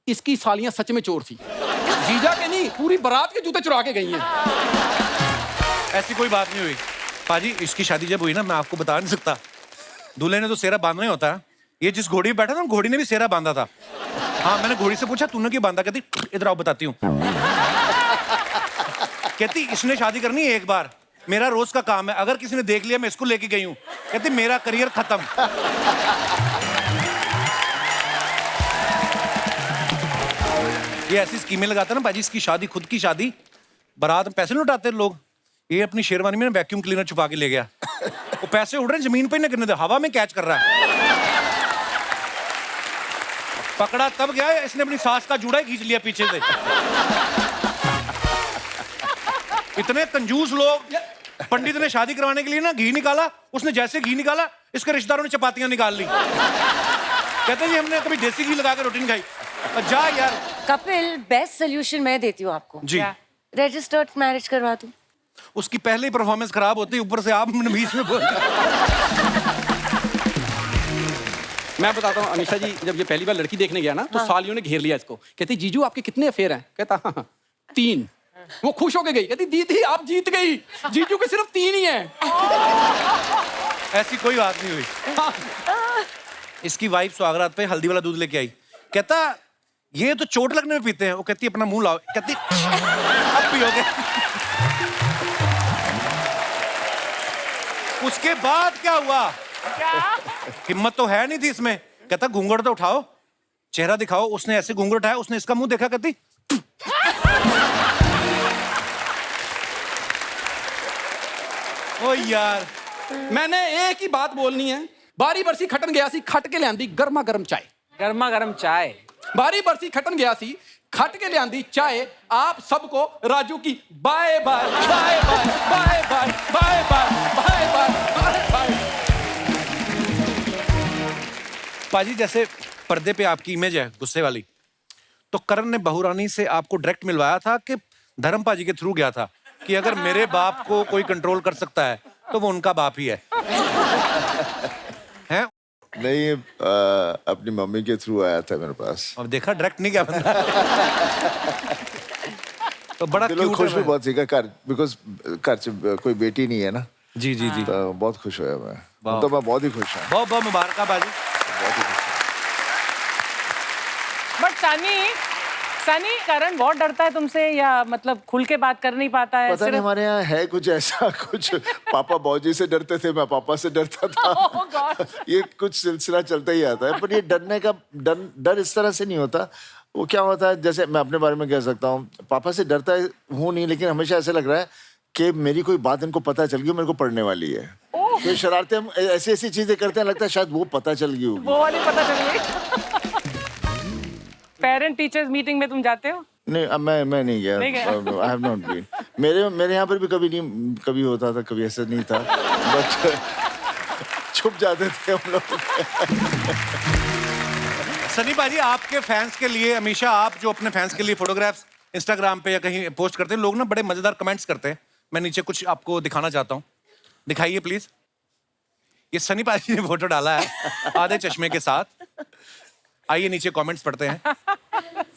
इसकी सालियां सच में चोर थी। जीजा के नहीं, पूरी बारात के जूते चुरा के गई हैं। ऐसी कोई बात नहीं हुई पाजी। इसकी शादी जब हुई ना, मैं आपको बता नहीं सकता, दूल्हे ने तो सेहरा बांधना ही होता है। ये जिस घोड़ी पे बैठा था, घोड़ी ने भी सेहरा बांधा था। हाँ, मैंने घोड़ी से पूछा तूने क्यों बांधा? कहती इधर आओ बताती हूँ। कहती इसने शादी करनी है एक बार, मेरा रोज का काम है, अगर किसी ने देख लिया मैं इसको लेके गई हूँ। कहती मेरा करियर खत्म। ये ऐसी स्कीमें लगाता ना पाजी, इसकी शादी, खुद की शादी, बारात में पैसे नहीं उठाते लोग। ये अपनी शेरवानी में वैक्यूम क्लीनर छुपा के ले गया। वो पैसे उड़ रहे हैं, जमीन पे नहीं गिरने दे, हवा में कैच कर रहा है। पकड़ा तब गया, इसने अपनी सास का जूड़ा ही खींच लिया पीछे से। इतने कंजूस लोग। पंडित ने शादी करवाने के लिए ना घी निकाला, उसने जैसे घी निकाला इसके रिश्तेदारों ने चपातियां निकाल ली। कहते जी हमने कभी देसी घी लगा के रोटी नहीं खाई। जा यार। कपिल, बेस्ट सोल्यूशन मैं देती हूँ आपको। जी। रजिस्टर्ड मैरिज करवा दूं। उसकी पहले ही परफॉर्मेंस खराब होती है, ऊपर से आप बीच में बोल। मैं बताता हूँ अमीषा जी, जब ये पहली बार लड़की देखने गया ना, तो सालियों ने घेर लिया इसको। कहती जीजू आपके कितने अफेयर हैं? कहता हाँ 3। वो खुश होके गई, कहती दीदी आप जीत गई, जीजू के सिर्फ 3 ही हैं। ऐसी कोई बात नहीं हुई। इसकी वाइफ सुहागरात पे हल्दी वाला दूध लेके आई। कहता ये तो चोट लगने में पीते हैं। वो कहती अपना मुंह लाओ। कहती अब पियोगे। उसके बाद क्या हुआ? हिम्मत तो है नहीं थी इसमें। कहता घूंघट तो उठाओ, चेहरा दिखाओ। उसने ऐसे घूंघट उठाया, उसने इसका मुंह देखा। कहती ओ यार, मैंने एक ही बात बोलनी है। बारी बरसी खटन गया सी, खट के लियांदी गर्मा गर्म चाय। गर्मा गर्म चाय। बारी बरसी खटन गया सी, खट के लियांदी चाय। आप सबको राजू की bye bye bye bye bye bye bye bye bye bye bye. पाजी जैसे पर्दे पे आपकी इमेज है गुस्से वाली, तो करण ने बहुरानी से आपको डायरेक्ट मिलवाया था कि धर्म पाजी के थ्रू गया था कि अगर मेरे बाप को कोई कंट्रोल कर सकता है तो वो उनका बाप ही है? हैं? नहीं, अपनी मम्मी के थ्रू आया था मेरे पास। अब देखा डायरेक्ट नहीं गया बंदा। तो बड़ा क्यूट खुश भी है। बहुत सीखा कर, बिकॉज घर से कोई बेटी नहीं है ना। जी जी जी। तो बहुत खुश हुआ मैं। तो मैं बहुत ही खुश हूँ। बहुत बहुत मुबारक बाजी। बहुत ही खुश हूँ। बट सनी, करण बहुत डरता है तुमसे, या मतलब खुल के बात कर नहीं पाता है? पता नहीं, हमारे यहाँ है कुछ ऐसा, कुछ पापा बौजी से डरते थे, मैं पापा से डरता था। Oh God. ये कुछ सिलसिला चलता ही आता है। पर ये डरने का डर इस तरह से नहीं होता। वो क्या होता है, जैसे मैं अपने बारे में कह सकता हूँ, पापा से डरता हूँ नहीं, लेकिन हमेशा ऐसा लग रहा है कि मेरी कोई बात इनको पता चल गई, मेरे को पढ़ने वाली है। तो शरारतें हम ऐसी ऐसी चीजें करते हैं, लगता है शायद वो पता चल गई होगी। वो वाली पता चल गई। पेरेंट टीचर्स मीटिंग में तुम जाते हो? नहीं, अब मैं नहीं गया। I have not been. मेरे यहाँ पर भी कभी होता था, कभी ऐसा नहीं था, बट छुप जाते थे हम लोग। सनी पाजी, आपके फैंस के लिए, हमेशा आप जो अपने फैंस के लिए फोटोग्राफ्स इंस्टाग्राम पे या कहीं पोस्ट करते हैं, लोग ना बड़े मजेदार कमेंट्स करते हैं। मैं नीचे कुछ आपको दिखाना चाहता हूँ, दिखाइए प्लीज। ये सनी पाजी ने फोटो डाला है आधे चश्मे के साथ। आइए नीचे कमेंट्स पढ़ते हैं।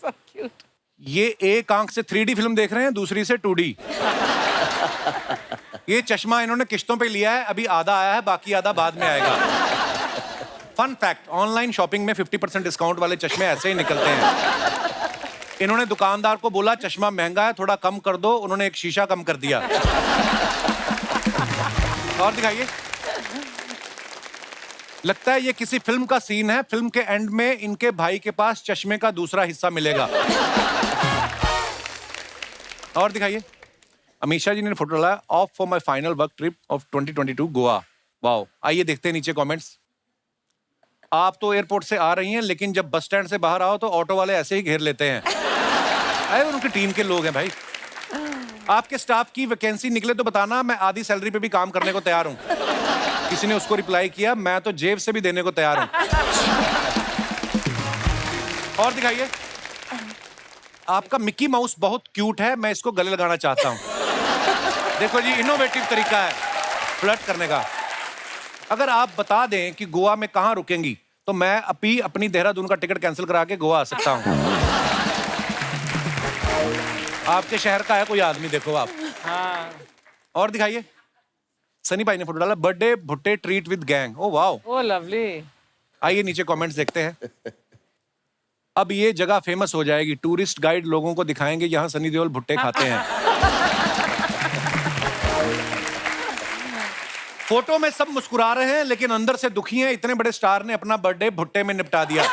So cute. ये एक आंख से 3D फिल्म देख रहे हैं, दूसरी से 2D। ये चश्मा इन्होंने किश्तों पे लिया है, अभी आधा आया है, बाकी आधा बाद में आएगा। फन फैक्ट, ऑनलाइन शॉपिंग में 50% डिस्काउंट वाले चश्मे ऐसे ही निकलते हैं। इन्होंने दुकानदार को बोला चश्मा महंगा है, थोड़ा कम कर दो, उन्होंने एक शीशा कम कर दिया। और दिखाइए। लगता है ये किसी फिल्म का सीन है, फिल्म के एंड में इनके भाई के पास चश्मे का दूसरा हिस्सा मिलेगा। और दिखाइए। अमीषा जी ने फोटो डाला, of for my final work trip of 2022 Goa. Wow. आइए देखते हैं नीचे कमेंट्स। आप तो एयरपोर्ट से आ रही हैं, लेकिन जब बस स्टैंड से बाहर आओ तो ऑटो वाले ऐसे ही घेर लेते हैं। अरे उनकी टीम के लोग हैं भाई। आपके स्टाफ की वैकेंसी निकले तो बताना, मैं आधी सैलरी पे भी काम करने को तैयार हूं। किसी ने उसको रिप्लाई किया, मैं तो जेब से भी देने को तैयार हूं। और दिखाइए। आपका मिक्की माउस बहुत क्यूट है, मैं इसको गले लगाना चाहता हूँ। देखो जी, इनोवेटिव तरीका है फ्लर्ट करने का। अगर आप बता दें कि गोवा में कहाँ रुकेंगी तो मैं अभी अपनी देहरादून का टिकट कैंसिल करा के गोवा आ सकता हूँ। आपके शहर का है कोई आदमी, देखो आप। हाँ। और दिखाइए। सनी भाई ने फोटो डाला, बर्थडे भुट्टे treat with gang. Oh wow, oh lovely. आइए नीचे कमेंट्स देखते हैं। अब ये जगह फेमस हो जाएगी, टूरिस्ट गाइड लोगों को दिखाएंगे यहाँ सनी देओल भुट्टे खाते हैं। फोटो में सब मुस्कुरा रहे हैं लेकिन अंदर से दुखी हैं, इतने बड़े स्टार ने अपना बर्थडे भुट्टे में निपटा दिया।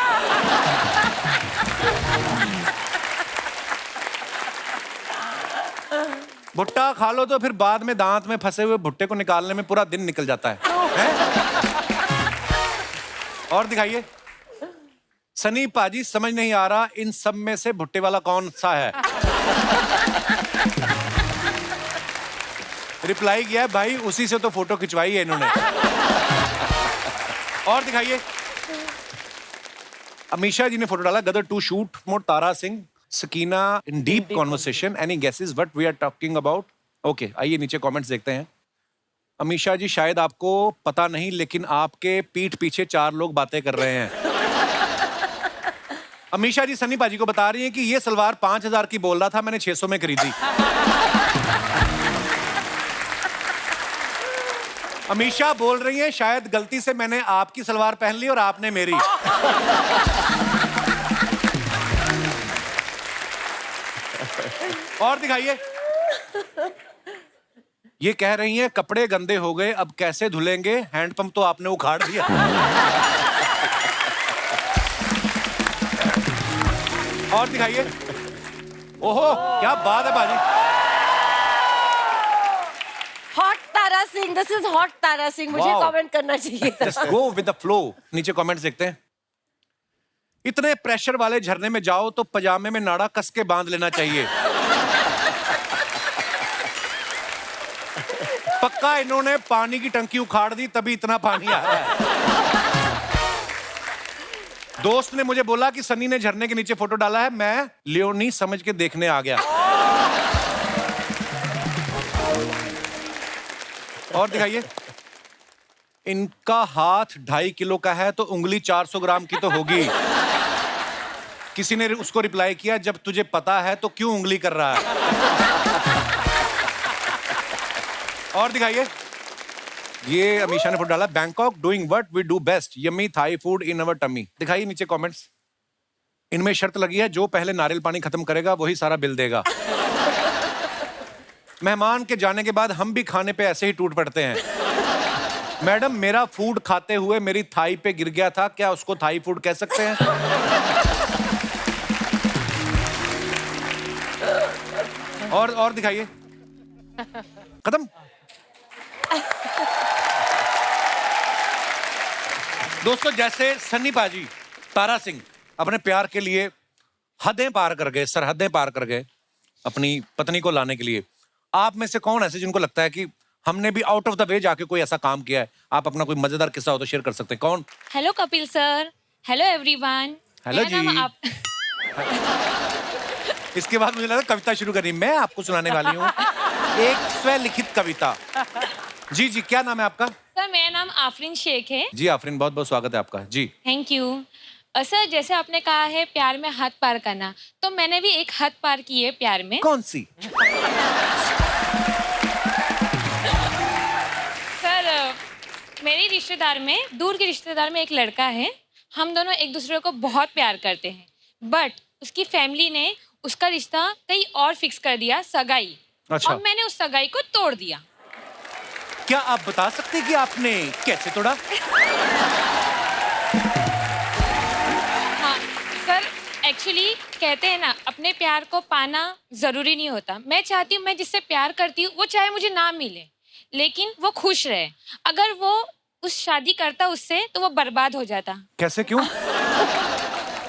भुट्टा खा लो तो फिर बाद में दांत में फंसे हुए भुट्टे को निकालने में पूरा दिन निकल जाता है? और दिखाइए। सनी पाजी समझ नहीं आ रहा इन सब में से भुट्टे वाला कौन सा है। रिप्लाई किया है, भाई उसी से तो फोटो खिंचवाई है इन्होंने। और दिखाइए। अमीशा जी ने फोटो डाला, Gadar two shoot more Tara Singh Sakeena in deep conversation, any guesses what we are talking about? Okay, आइए नीचे कमेंट्स देखते हैं। अमीशा जी, शायद आपको पता नहीं लेकिन आपके पीठ पीछे 4 लोग बातें कर रहे हैं। अमीशा जी सनी पाजी को बता रही हैं कि ये सलवार 5000 की बोल रहा था, मैंने 600 में खरीदी। अमीशा बोल रही हैं शायद गलती से मैंने आपकी सलवार पहन ली और आपने मेरी। और दिखाइए। ये कह रही हैं कपड़े गंदे हो गए, अब कैसे धुलेंगे, हैंडपंप तो आपने उखाड़ दिया। और दिखाइए। ओहो, क्या बात है बाजी। Hot Tara Singh, this is hot Tara Singh, मुझे Wow. कमेंट करना चाहिए था। Just go with the flow. नीचे कमेंट्स देखते हैं। इतने प्रेशर वाले झरने में जाओ तो पजामे में नाड़ा कस के बांध लेना चाहिए। पक्का इन्होंने पानी की टंकी उखाड़ दी तभी इतना पानी आ रहा है। दोस्त ने मुझे बोला कि सनी ने झरने के नीचे फोटो डाला है, मैं लियोनी समझ के देखने आ गया। और दिखाइए। इनका हाथ 2.5 किलो का है तो उंगली 400 ग्राम की तो होगी। किसी ने उसको रिप्लाई किया, जब तुझे पता है तो क्यों उंगली कर रहा है। और दिखाइए। ये अमीशा ने फोटो डाला, Bangkok doing what we do best, yummy Thai food in our tummy. दिखाइए नीचे कमेंट्स। इनमें शर्त लगी है जो पहले नारियल पानी खत्म करेगा वही सारा बिल देगा। मेहमान के जाने के बाद हम भी खाने पे ऐसे ही टूट पड़ते हैं। मैडम मेरा फूड खाते हुए मेरी थाई पे गिर गया था, क्या उसको थाई फूड कह सकते हैं? और दिखाइए। खत्म। दोस्तों, जैसे सन्नी पाजी तारा सिंह अपने प्यार के लिए हदें पार कर गए, सरहदें पार कर गए अपनी पत्नी को लाने के लिए, आप में से कौन ऐसे जिनको लगता है कि हमने भी आउट ऑफ द वे जाके कोई ऐसा काम किया है? आप अपना कोई मजेदार किस्सा हो तो शेयर कर सकते हैं। कौन? Hello Kapil sir, hello everyone. Hello जी। इसके बाद मुझे लगा कविता शुरू करनी, मैं आपको सुनाने वाली हूँ एक स्वलिखित कविता। जी जी, क्या नाम है आपका? सर मेरा नाम आफरीन शेख है। जी आफरीन, बहुत बहुत स्वागत है आपका। जी थैंक यू। सर जैसे आपने कहा है प्यार में हद पार करना, तो मैंने भी एक हद पार की है प्यार में। कौन सी? सर मेरी रिश्तेदार में, दूर के रिश्तेदार में एक लड़का है, हम दोनों एक दूसरे को बहुत प्यार करते हैं, बट उसकी फैमिली ने उसका रिश्ता कहीं और फिक्स कर दिया, सगाई। अच्छा। और मैंने उस सगाई को तोड़ दिया। क्या आप बता सकते हैं कि आपने कैसे तोड़ा? हाँ सर, एक्चुअली कहते हैं ना, अपने प्यार को पाना जरूरी नहीं होता। मैं चाहती हूँ मैं जिससे प्यार करती हूँ वो चाहे मुझे ना मिले लेकिन वो खुश रहे। अगर वो उस शादी करता उससे तो वो बर्बाद हो जाता। कैसे, क्यों?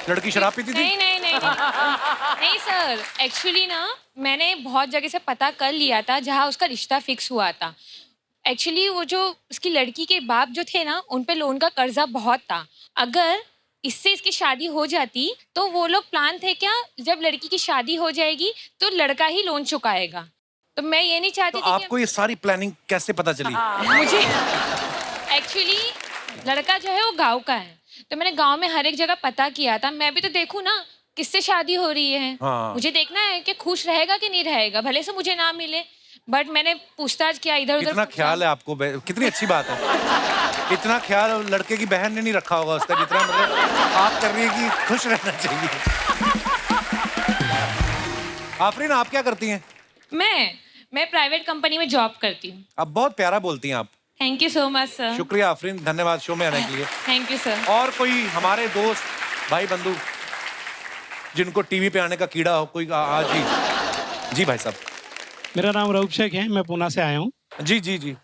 लड़की शराब पीती थी? नहीं नहीं नहीं नहीं सर, एक्चुअली ना मैंने बहुत जगह से पता कर लिया था जहाँ उसका रिश्ता फिक्स हुआ था। एक्चुअली वो जो उसकी लड़की के बाप जो थे ना, उन पे लोन का कर्जा बहुत था। अगर इससे इसकी शादी हो जाती तो वो लोग प्लान थे क्या, जब लड़की की शादी हो जाएगी तो लड़का ही लोन चुकाएगा। तो मैं ये नहीं चाहती तो थी आपको ये सारी प्लानिंग कैसे पता चली? मुझे एक्चुअली लड़का जो है वो गांव का है, तो मैंने गांव में हर एक जगह पता किया था। मैं भी तो देखूं ना किससे शादी हो रही है। हाँ। मुझे देखना है कि खुश रहेगा कि नहीं रहेगा, भले से मुझे ना मिले, बट मैंने पूछताछ किया इधर उधर। कितना ख्याल है आपको, कितनी अच्छी बात है। इतना ख्याल लड़के की बहन ने नहीं रखा होगा उसका, जितना मतलब आप कर रही है कि खुश रहना चाहिए। आफरीन, आप क्या करती हैं? मैं प्राइवेट कंपनी में जॉब करती हूँ। आप बहुत प्यारा बोलती हैं आप। Thank you so much sir. शुक्रिया आफरीन, धन्यवाद शो में आने के लिए। Thank you sir. और कोई हमारे दोस्त भाई बंधु जिनको टीवी पे आने का कीड़ा हो, कोई आज ही? जी भाई साहब। मेरा नाम रऊफ शेख है, मैं पूना से आया हूँ। जी जी जी,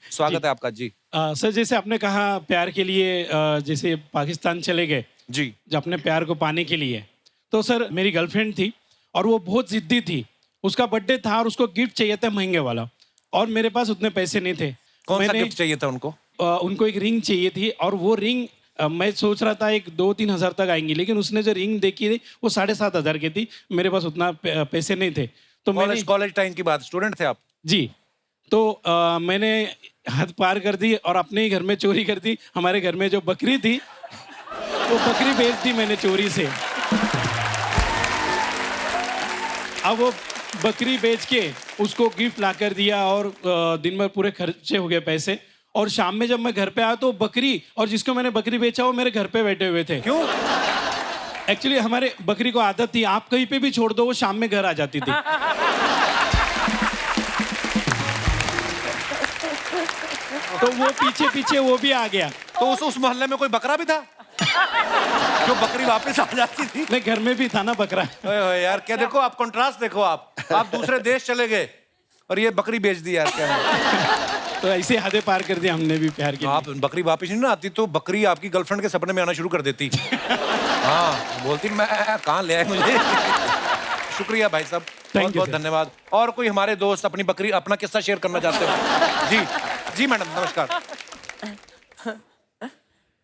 स्वागत है आपका जी। सर, जैसे आपने कहा प्यार के लिए जैसे पाकिस्तान चले गए जी, जो अपने प्यार को पाने के लिए, तो सर मेरी गर्लफ्रेंड थी और वो बहुत जिद्दी थी। उसका बर्थडे था और उसको गिफ्ट चाहिए था महंगे वाला, और मेरे पास उतने पैसे नहीं थे। कौन सा गिफ्ट चाहिए था उनको? उनको एक रिंग चाहिए थी, और वो रिंग मैं सोच रहा था 2-3 हज़ार तक आएंगी, लेकिन उसने जो रिंग देखी थी वो 7,500 की थी। मेरे पास उतना पैसे नहीं थे। तो कॉलेज टाइम की बात, स्टूडेंट थे आप? जी। तो मैंने हद पार कर दी और अपने ही घर में चोरी कर दी। हमारे घर में जो बकरी थी वो बकरी बेच दी मैंने चोरी से। अब वो बकरी बेच के उसको गिफ्ट ला कर दिया, और दिन भर पूरे खर्चे हो गए पैसे। और शाम में जब मैं घर पे आया तो बकरी और जिसको मैंने बकरी बेचा वो मेरे घर पे बैठे हुए थे। क्यों? एक्चुअली हमारे बकरी को आदत थी, आप कहीं पे भी छोड़ दो वो शाम में घर आ जाती थी। तो वो पीछे पीछे वो भी आ गया। तो उस मोहल्ले में कोई बकरा भी था जो बकरी वापस आ जाती थी? नहीं, घर में भी था ना बकरा। ओए ओए यार, क्या देखो आप कंट्रास्ट देखो। आप दूसरे देश चले गए और ये बकरी बेच दी यार, क्या तो ऐसे हदें पार कर दी हमने भी प्यार के। आप बकरी वापस नहीं ना आती तो बकरी आपकी गर्लफ्रेंड के सपने में आना शुरू कर देती। हाँ, बोलती मैं कहाँ ले आए मुझे। शुक्रिया भाई साहब, बहुत बहुत धन्यवाद। और कोई हमारे दोस्त अपनी बकरी अपना किस्सा शेयर करना चाहते हो? जी जी मैडम, नमस्कार।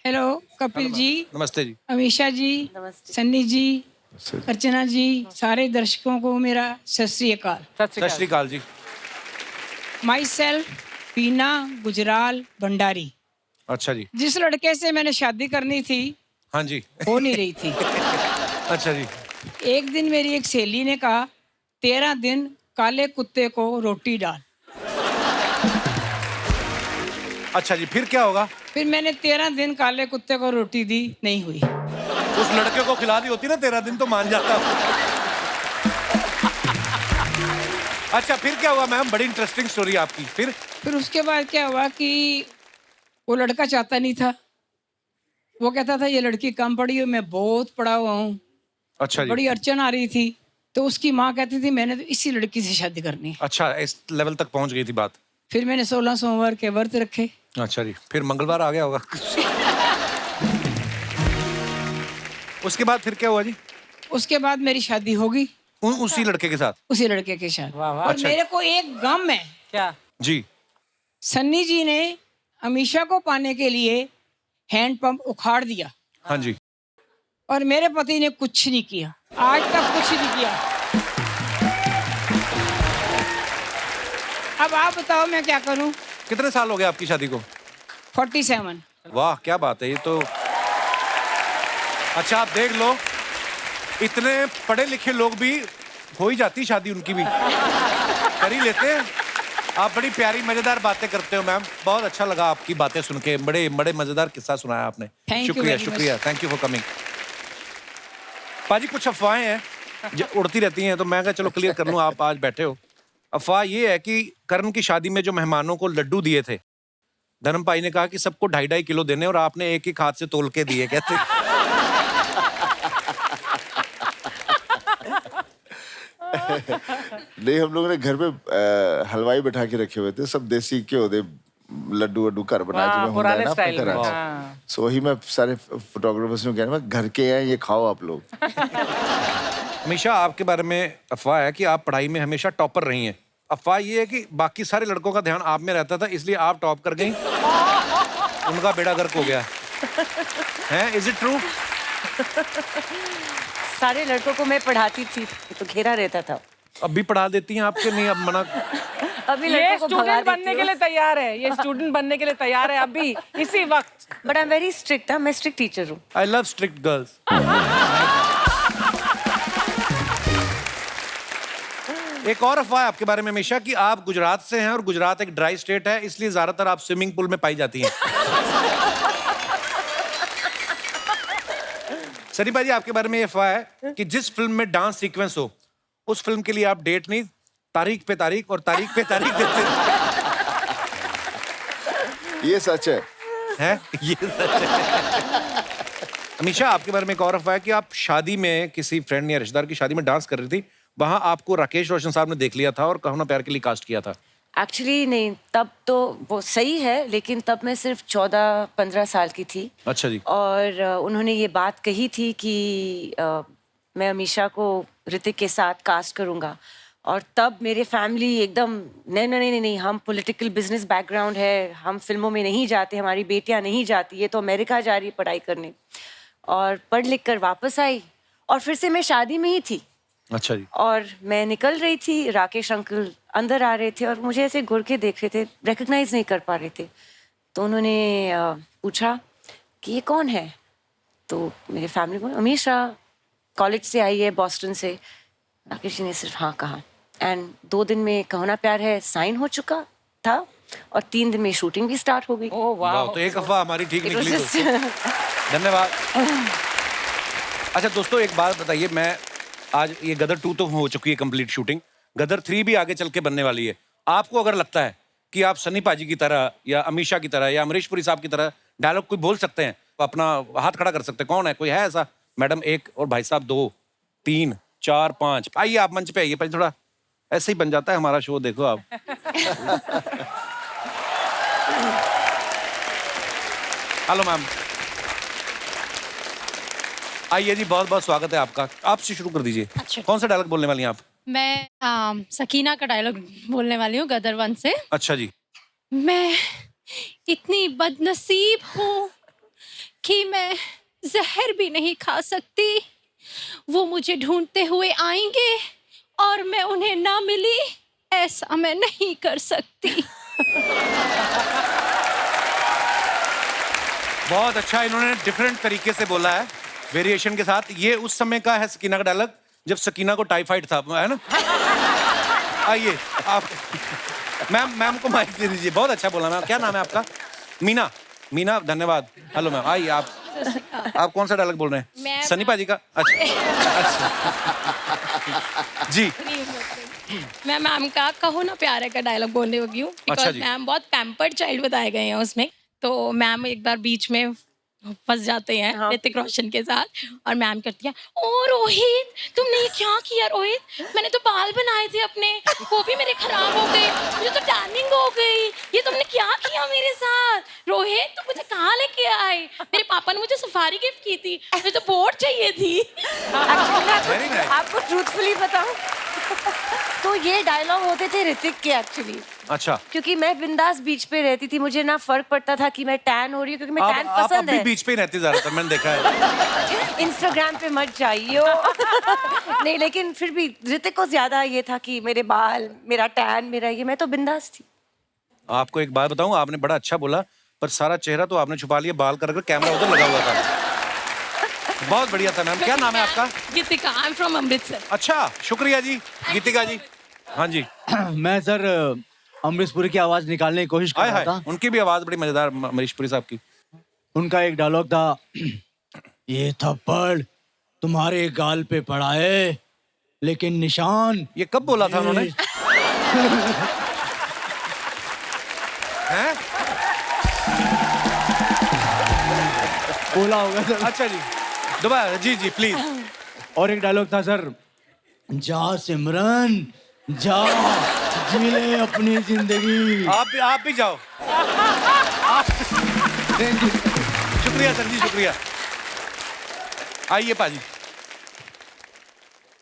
हेलो कपिल जी, नमस्ते जी। अमीषा जी, सन्नी जी, अर्चना जी, सारे दर्शकों को मेरा सत श्री अकाल। सत श्री अकाल जी। माई सेल्फ पीना गुजराल भंडारी। अच्छा जी। जिस लड़के से मैंने शादी करनी थी हाँ जी, हो नहीं रही थी। अच्छा जी। एक दिन मेरी एक सहेली ने कहा 13 दिन काले कुत्ते को रोटी डाल। अच्छा जी, फिर क्या होगा? फिर मैंने 13 दिन काले कुत्ते को रोटी दी, नहीं हुई। उस लड़के को खिला दी होती ना 13 दिन तो मान जाता। अच्छा, फिर क्या हुआ मैम? बड़ी इंटरेस्टिंग स्टोरी आपकी। फिर उसके बाद क्या हुआ कि वो लड़का चाहता नहीं था। वो कहता था ये लड़की कम पढ़ी है, मैं बहुत पढ़ा हुआ हूँ। अच्छा जी। बड़ी अड़चन आ रही थी, तो उसकी माँ कहती थी मैंने तो इसी लड़की से शादी करनी है। अच्छा, इस लेवल तक पहुंच गई थी बात। फिर मैंने 16 सोमवार के व्रत रखे। अच्छा जी, फिर मंगलवार आ गया होगा। उसके बाद फिर क्या हुआ जी? उसके बाद मेरी शादी होगी उसी लड़के के साथ? उसी लड़के के साथ। और अच्छा। मेरे को एक गम है। क्या? जी। सन्नी जी ने अमीषा को पाने के लिए हैंडपंप उखाड़ दिया। हाँ जी। और मेरे पति ने कुछ नहीं किया, आज तक कुछ नहीं किया। अब आप बताओ मैं क्या करूं? कितने साल हो गए आपकी शादी को? 47। वाह, क्या बात है ये तो। अच्छा, आप देख लो, इतने पढ़े लिखे लोग भी हो ही जाती शादी उनकी भी, कर ही लेते हैं। आप बड़ी प्यारी मजेदार बातें करते हो मैम, बहुत अच्छा लगा आपकी बातें सुन के। बड़े बड़े मजेदार किस्सा सुनाया आपने। शुक्रिया शुक्रिया, थैंक यू फॉर कमिंग। पाजी, कुछ अफवाहें हैं उड़ती रहती हैं, तो मैं कहा चलो क्लियर कर लूं, आप आज बैठे हो। अफवाह ये है कि करण की शादी में जो मेहमानों को लड्डू दिए थे, धर्म भाई ने कहा कि सबको 2.5 किलो देने, और आपने एक एक हाथ से तोल के दिए। कहते नहीं, हम लोगों ने घर में हलवाई बैठा के रखे हुए थे, सब देसी घ्यो दे लड्डू वड्डू घर बनाए पुराने स्टाइल में। सो वही मैं सारे फोटोग्राफर्स को कहना घर के हैं, ये खाओ आप लोग। अमीषा, आपके बारे में अफवाह है कि आप पढ़ाई में हमेशा टॉपर रही हैं। अफवाह ये है कि बाकी सारे लड़कों का ध्यान आप में रहता था, इसलिए आप टॉप कर गई, उनका बेड़ा गर्क हो गया है। Is it true? सारे लड़कों को मैं पढ़ाती थी तो घेरा रहता था। अब भी पढ़ा देती हैं आपके? नहीं अब मना। अभी ये लड़कों को भगा स्टूडेंट देती बनने के हूँ। लिए तैयार है, ये स्टूडेंट बनने के लिए तैयार है अभी इसी वक्त। But I am very strict. मैं स्ट्रिक्ट टीचर हूँ। I love strict girls. एक और अफवाह है आपके बारे में हमेशा कि आप गुजरात से हैं और गुजरात एक ड्राई स्टेट है, इसलिए ज्यादातर आप स्विमिंग पूल में पाई जाती हैं। सनी भाई आपके बारे में ये अफवाह है कि जिस फिल्म में डांस सीक्वेंस हो उस फिल्म के लिए आप डेट नहीं, तारीख पे तारीख और तारीख पे तारीख देते हैं। ये सच है। हैं? ये सच है। अमीशा आपके बारे में एक और अफवाह है कि आप शादी में किसी फ्रेंड या रिश्तेदार की शादी में डांस कर रही थी, वहां आपको राकेश रोशन साहब ने देख लिया था और कहो ना प्यार के लिए कास्ट किया था। एक्चुअली नहीं, तब तो वो सही है, लेकिन तब मैं सिर्फ 14-15 साल की थी। अच्छा जी। और उन्होंने ये बात कही थी कि मैं अमीशा को ऋतिक के साथ कास्ट करूँगा। और तब मेरे फैमिली एकदम नहीं नहीं नहीं नहीं, हम पॉलिटिकल बिजनेस बैकग्राउंड है, हम फिल्मों में नहीं जाते, हमारी बेटियां नहीं जाती, ये तो अमेरिका जा रही है पढ़ाई करने। और पढ़ लिख कर वापस आई और फिर से मैं शादी में ही थी। अच्छा जी। और मैं निकल रही थी, राकेश अंकल अंदर आ रहे थे और मुझे ऐसे घुर के देख रहे थे, रिकग्नाइज नहीं कर पा रहे थे। तो उन्होंने पूछा कि ये कौन है? तो मेरे फैमिली को अमीशा कॉलेज से आई है, बॉस्टन से। राकेश जी ने सिर्फ हाँ कहा एंड 2 दिन में कहो ना प्यार है साइन हो चुका था और 3 दिन में शूटिंग भी स्टार्ट हो गई। ओह वाह। तो एक अफवाह हमारी ठीक It was निकली just- दोस्तों। धन्यवाद। अच्छा दोस्तों एक बात बताइए, मैं आज ये गदर 2 तो हो चुकी है कंप्लीट शूटिंग, गदर 3 भी आगे चल के बनने वाली है। आपको अगर लगता है कि आप सनी पाजी की तरह या अमीशा की तरह या अमरीश पुरी साहब की तरह डायलॉग कोई बोल सकते हैं तो अपना हाथ खड़ा कर सकते हैं। कौन है? कोई है ऐसा? मैडम 1 और भाई साहब 2, 3, 4, 5। आइए आप मंच पे आइए, पहले थोड़ा ऐसे ही बन जाता है हमारा शो, देखो आप। हेलो मैम, आइए जी, बहुत बहुत स्वागत है आपका। आपसे शुरू कर दीजिए। अच्छा। कौन सा डायलॉग बोलने वाली हैं आप? मैं सकीना का डायलॉग बोलने वाली हूँ गदर 1 से। अच्छा जी। मैं इतनी बदनसीब हूँ कि मैं जहर भी नहीं खा सकती। वो मुझे ढूंढते हुए आएंगे और मैं उन्हें ना मिली, ऐसा मैं नहीं कर सकती। बहुत अच्छा, इन्होंने डिफरेंट तरीके से बोला है, वेरिएशन के साथ। ये उस समय का है सकीना का डायलॉग जब सकीना को टाइफाइड था, है ना? आइए आप मैम को माइक दे दीजिए। बहुत अच्छा बोला मैम। क्या नाम है आपका? मीना। मीना, धन्यवाद। हेलो मैम, आइए आप कौन सा डायलॉग बोल रहे हैं? मैं सनी पाजी का? अच्छा जी। मैं मैम का कहो ना प्यारे का डायलॉग बोलने लगी हूँ अच्छा बिकॉज जी। मैम बहुत पैम्पर्ड चाइल्ड बताए गए हैं उसमें। तो मैम एक बार बीच में फंस जाते हैं ऋतिक रोशन के साथ और मैम करती है, ओ रोहित तुमने ये क्या किया रोहित? मैंने तो बाल बनाए थे अपने, वो भी मेरे खराब हो गए, मुझे तो टैनिंग हो गई, ये तुमने क्या किया मेरे साथ? रोहित तुम मुझे कहाँ लेके आए? मेरे पापा ने मुझे सफारी गिफ्ट की थी, मुझे तो बोट चाहिए थी। Very nice. आपको ट्रूथफुली बताऊं तो ये डायलॉग होते थे ऋतिक के एक्चुअली, अच्छा। क्योंकि मैं बिंदास बीच पे रहती थी, मुझे ना फर्क पड़ता था कि मैं टैन हो रही हूँ, क्योंकि मैं टैन आप पसंद अभी है। बीच पे ही रहती ज्यादातर, मैंने देखा है। इंस्टाग्राम पे मत जाइयो। नहीं, लेकिन फिर भी ऋतिक को ज्यादा ये था कि मेरे बाल, मेरा टैन, मेरा ये, मैं तो बिंदास थी। आपको एक बात बताऊं, आपने बड़ा अच्छा बोला, पर सारा चेहरा तो आपने छुपा लिया, बाल कर कैमरा उधर लगा हुआ था। बहुत बढ़िया था मैम। क्या नाम है आपका? गीतिका, आई एम फ्रॉम अमृतसर। अच्छा, शुक्रिया जी। गीतिका जी। हाँ जी। मैं सर अमरीश पुरी की आवाज निकालने की कोशिश कर हाय रहा हाय, था। उनकी भी आवाज बड़ी मजेदार, अमरीश पुरी साहब की। उनका एक डायलॉग था, ये थप्पड़ तुम्हारे गाल पे पड़ा है लेकिन निशान। ये कब बोला था उन्होंने? हैं? बोला होगा सर। अच्छा जी, दोबारा जी जी प्लीज। और एक डायलॉग था सर, जा सिमरन जा, जी ले अपनी जिंदगी। आप भी जाओ। शुक्रिया सर जी, शुक्रिया। आइए पाजी।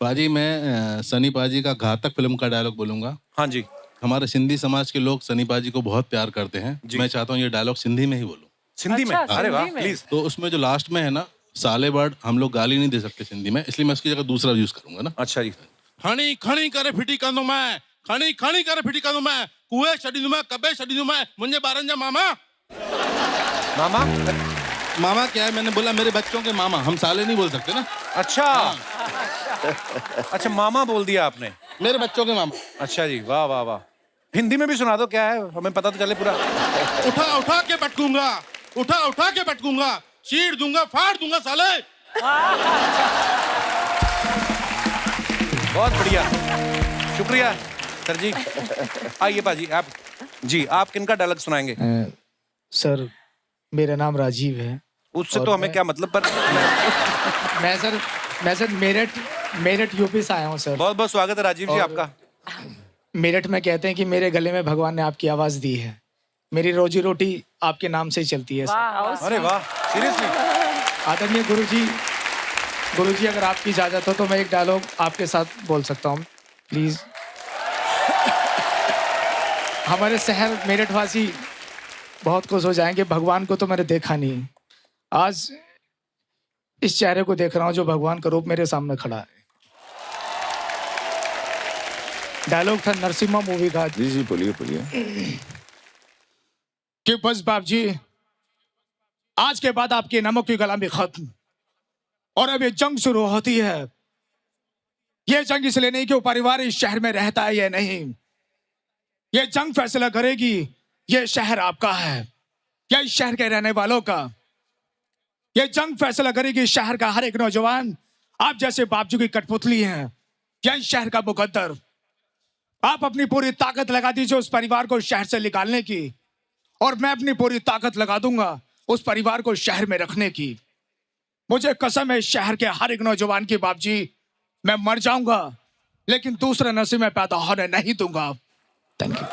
पाजी, मैं सनी पाजी का घातक फिल्म का डायलॉग बोलूंगा। हाँ जी। हमारे सिंधी समाज के लोग सनी पाजी को बहुत प्यार करते हैं। मैं चाहता हूँ ये डायलॉग सिंधी में ही बोलूं। सिंधी में? हाँ। अरे वाह, प्लीज। तो उसमें जो लास्ट में है ना, साले वर्ड हम लोग गाली नहीं दे सकते सिंधी में, इसलिए मैं उसकी जगह दूसरा यूज करूंगा ना। अच्छा जी। खणी खणी करे फिटी कंदो मैं, खणी खणी करे फिटी कंदो मैं, कुए छॾींदो मैं, कबे छॾींदो मैं, मुंहिंजे ॿारनि जा मामा। मामा? मामा क्या है, मैंने बोला मेरे बच्चों के मामा, हम साले नहीं बोल सकते ना। अच्छा अच्छा, मामा बोल दिया आपने। मेरे बच्चों के मामा। अच्छा जी, वाह वाह वाह। हिंदी में भी सुना दो, क्या है, हमें पता तो चले पूरा। उठा उठा के पटकूंगा, उठा उठा के पटकूंगा, चीर दूंगा, फाड़ दूंगा साले। बहुत बढ़िया, शुक्रिया सर जी। आइए पाजी, आप जी, आप किनका डायलॉग सुनाएंगे? सर मेरा नाम राजीव है। उससे तो हमें क्या मतलब, पर मैं सर मेरठ यूपी से आया हूँ सर। बहुत बहुत स्वागत है राजीव जी आपका। मेरठ में कहते हैं कि मेरे गले में भगवान ने आपकी आवाज दी है, मेरी रोजी रोटी आपके नाम से ही चलती है सर। अरे वाह, सीरियसली? आदरणीय गुरुजी अगर आपकी इजाजत हो तो मैं एक डायलॉग आपके साथ बोल सकता हूँ प्लीज। हमारे शहर मेरठ वासी बहुत खुश हो जाएंगे, भगवान को तो मैंने देखा नहीं, आज इस चेहरे को देख रहा हूँ जो भगवान का रूप मेरे सामने खड़ा है। डायलॉग था नरसिम्हा मूवी का। जी जी, बोलिए बोलिए। कि बस बाप जी, आज के बाद आपकी नमक की गुलामी खत्म और अब ये जंग शुरू होती है। ये जंग इसलिए नहीं कि वो परिवार इस शहर में रहता है या नहीं, ये जंग फैसला करेगी ये शहर आपका है या इस शहर के रहने वालों का। ये जंग फैसला करेगी इस शहर का हर एक नौजवान आप जैसे बापजू की कठपुतली है या इस शहर का मुकद्दर। आप अपनी पूरी ताकत लगा दीजिए उस परिवार को शहर से निकालने की, और मैं अपनी पूरी ताकत लगा दूंगा उस परिवार को शहर में रखने की। मुझे कसम है इस शहर के हर एक नौजवान की बाप जी, मैं मर जाऊंगा लेकिन दूसरा नसीब में पैदा होने नहीं दूंगा। Thank you.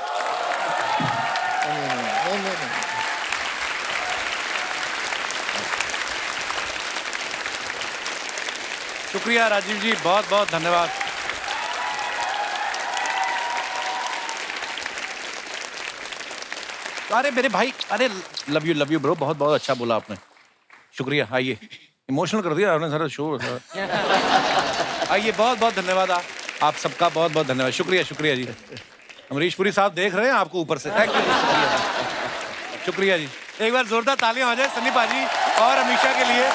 शुक्रिया राजीव जी, बहुत बहुत धन्यवाद। अरे मेरे भाई, अरे लव यू ब्रो, बहुत बहुत अच्छा बोला आपने, शुक्रिया। आइए, इमोशनल कर दिया आपने सारा शो। आइए, बहुत बहुत धन्यवाद आप सबका, बहुत बहुत धन्यवाद, शुक्रिया शुक्रिया जी। अमरीश पुरी साहब देख रहे हैं आपको ऊपर से, थैंक यू, शुक्रिया जी। एक बार जोरदार तालियां हो जाए सन्नी पाजी और अमीषा के लिए।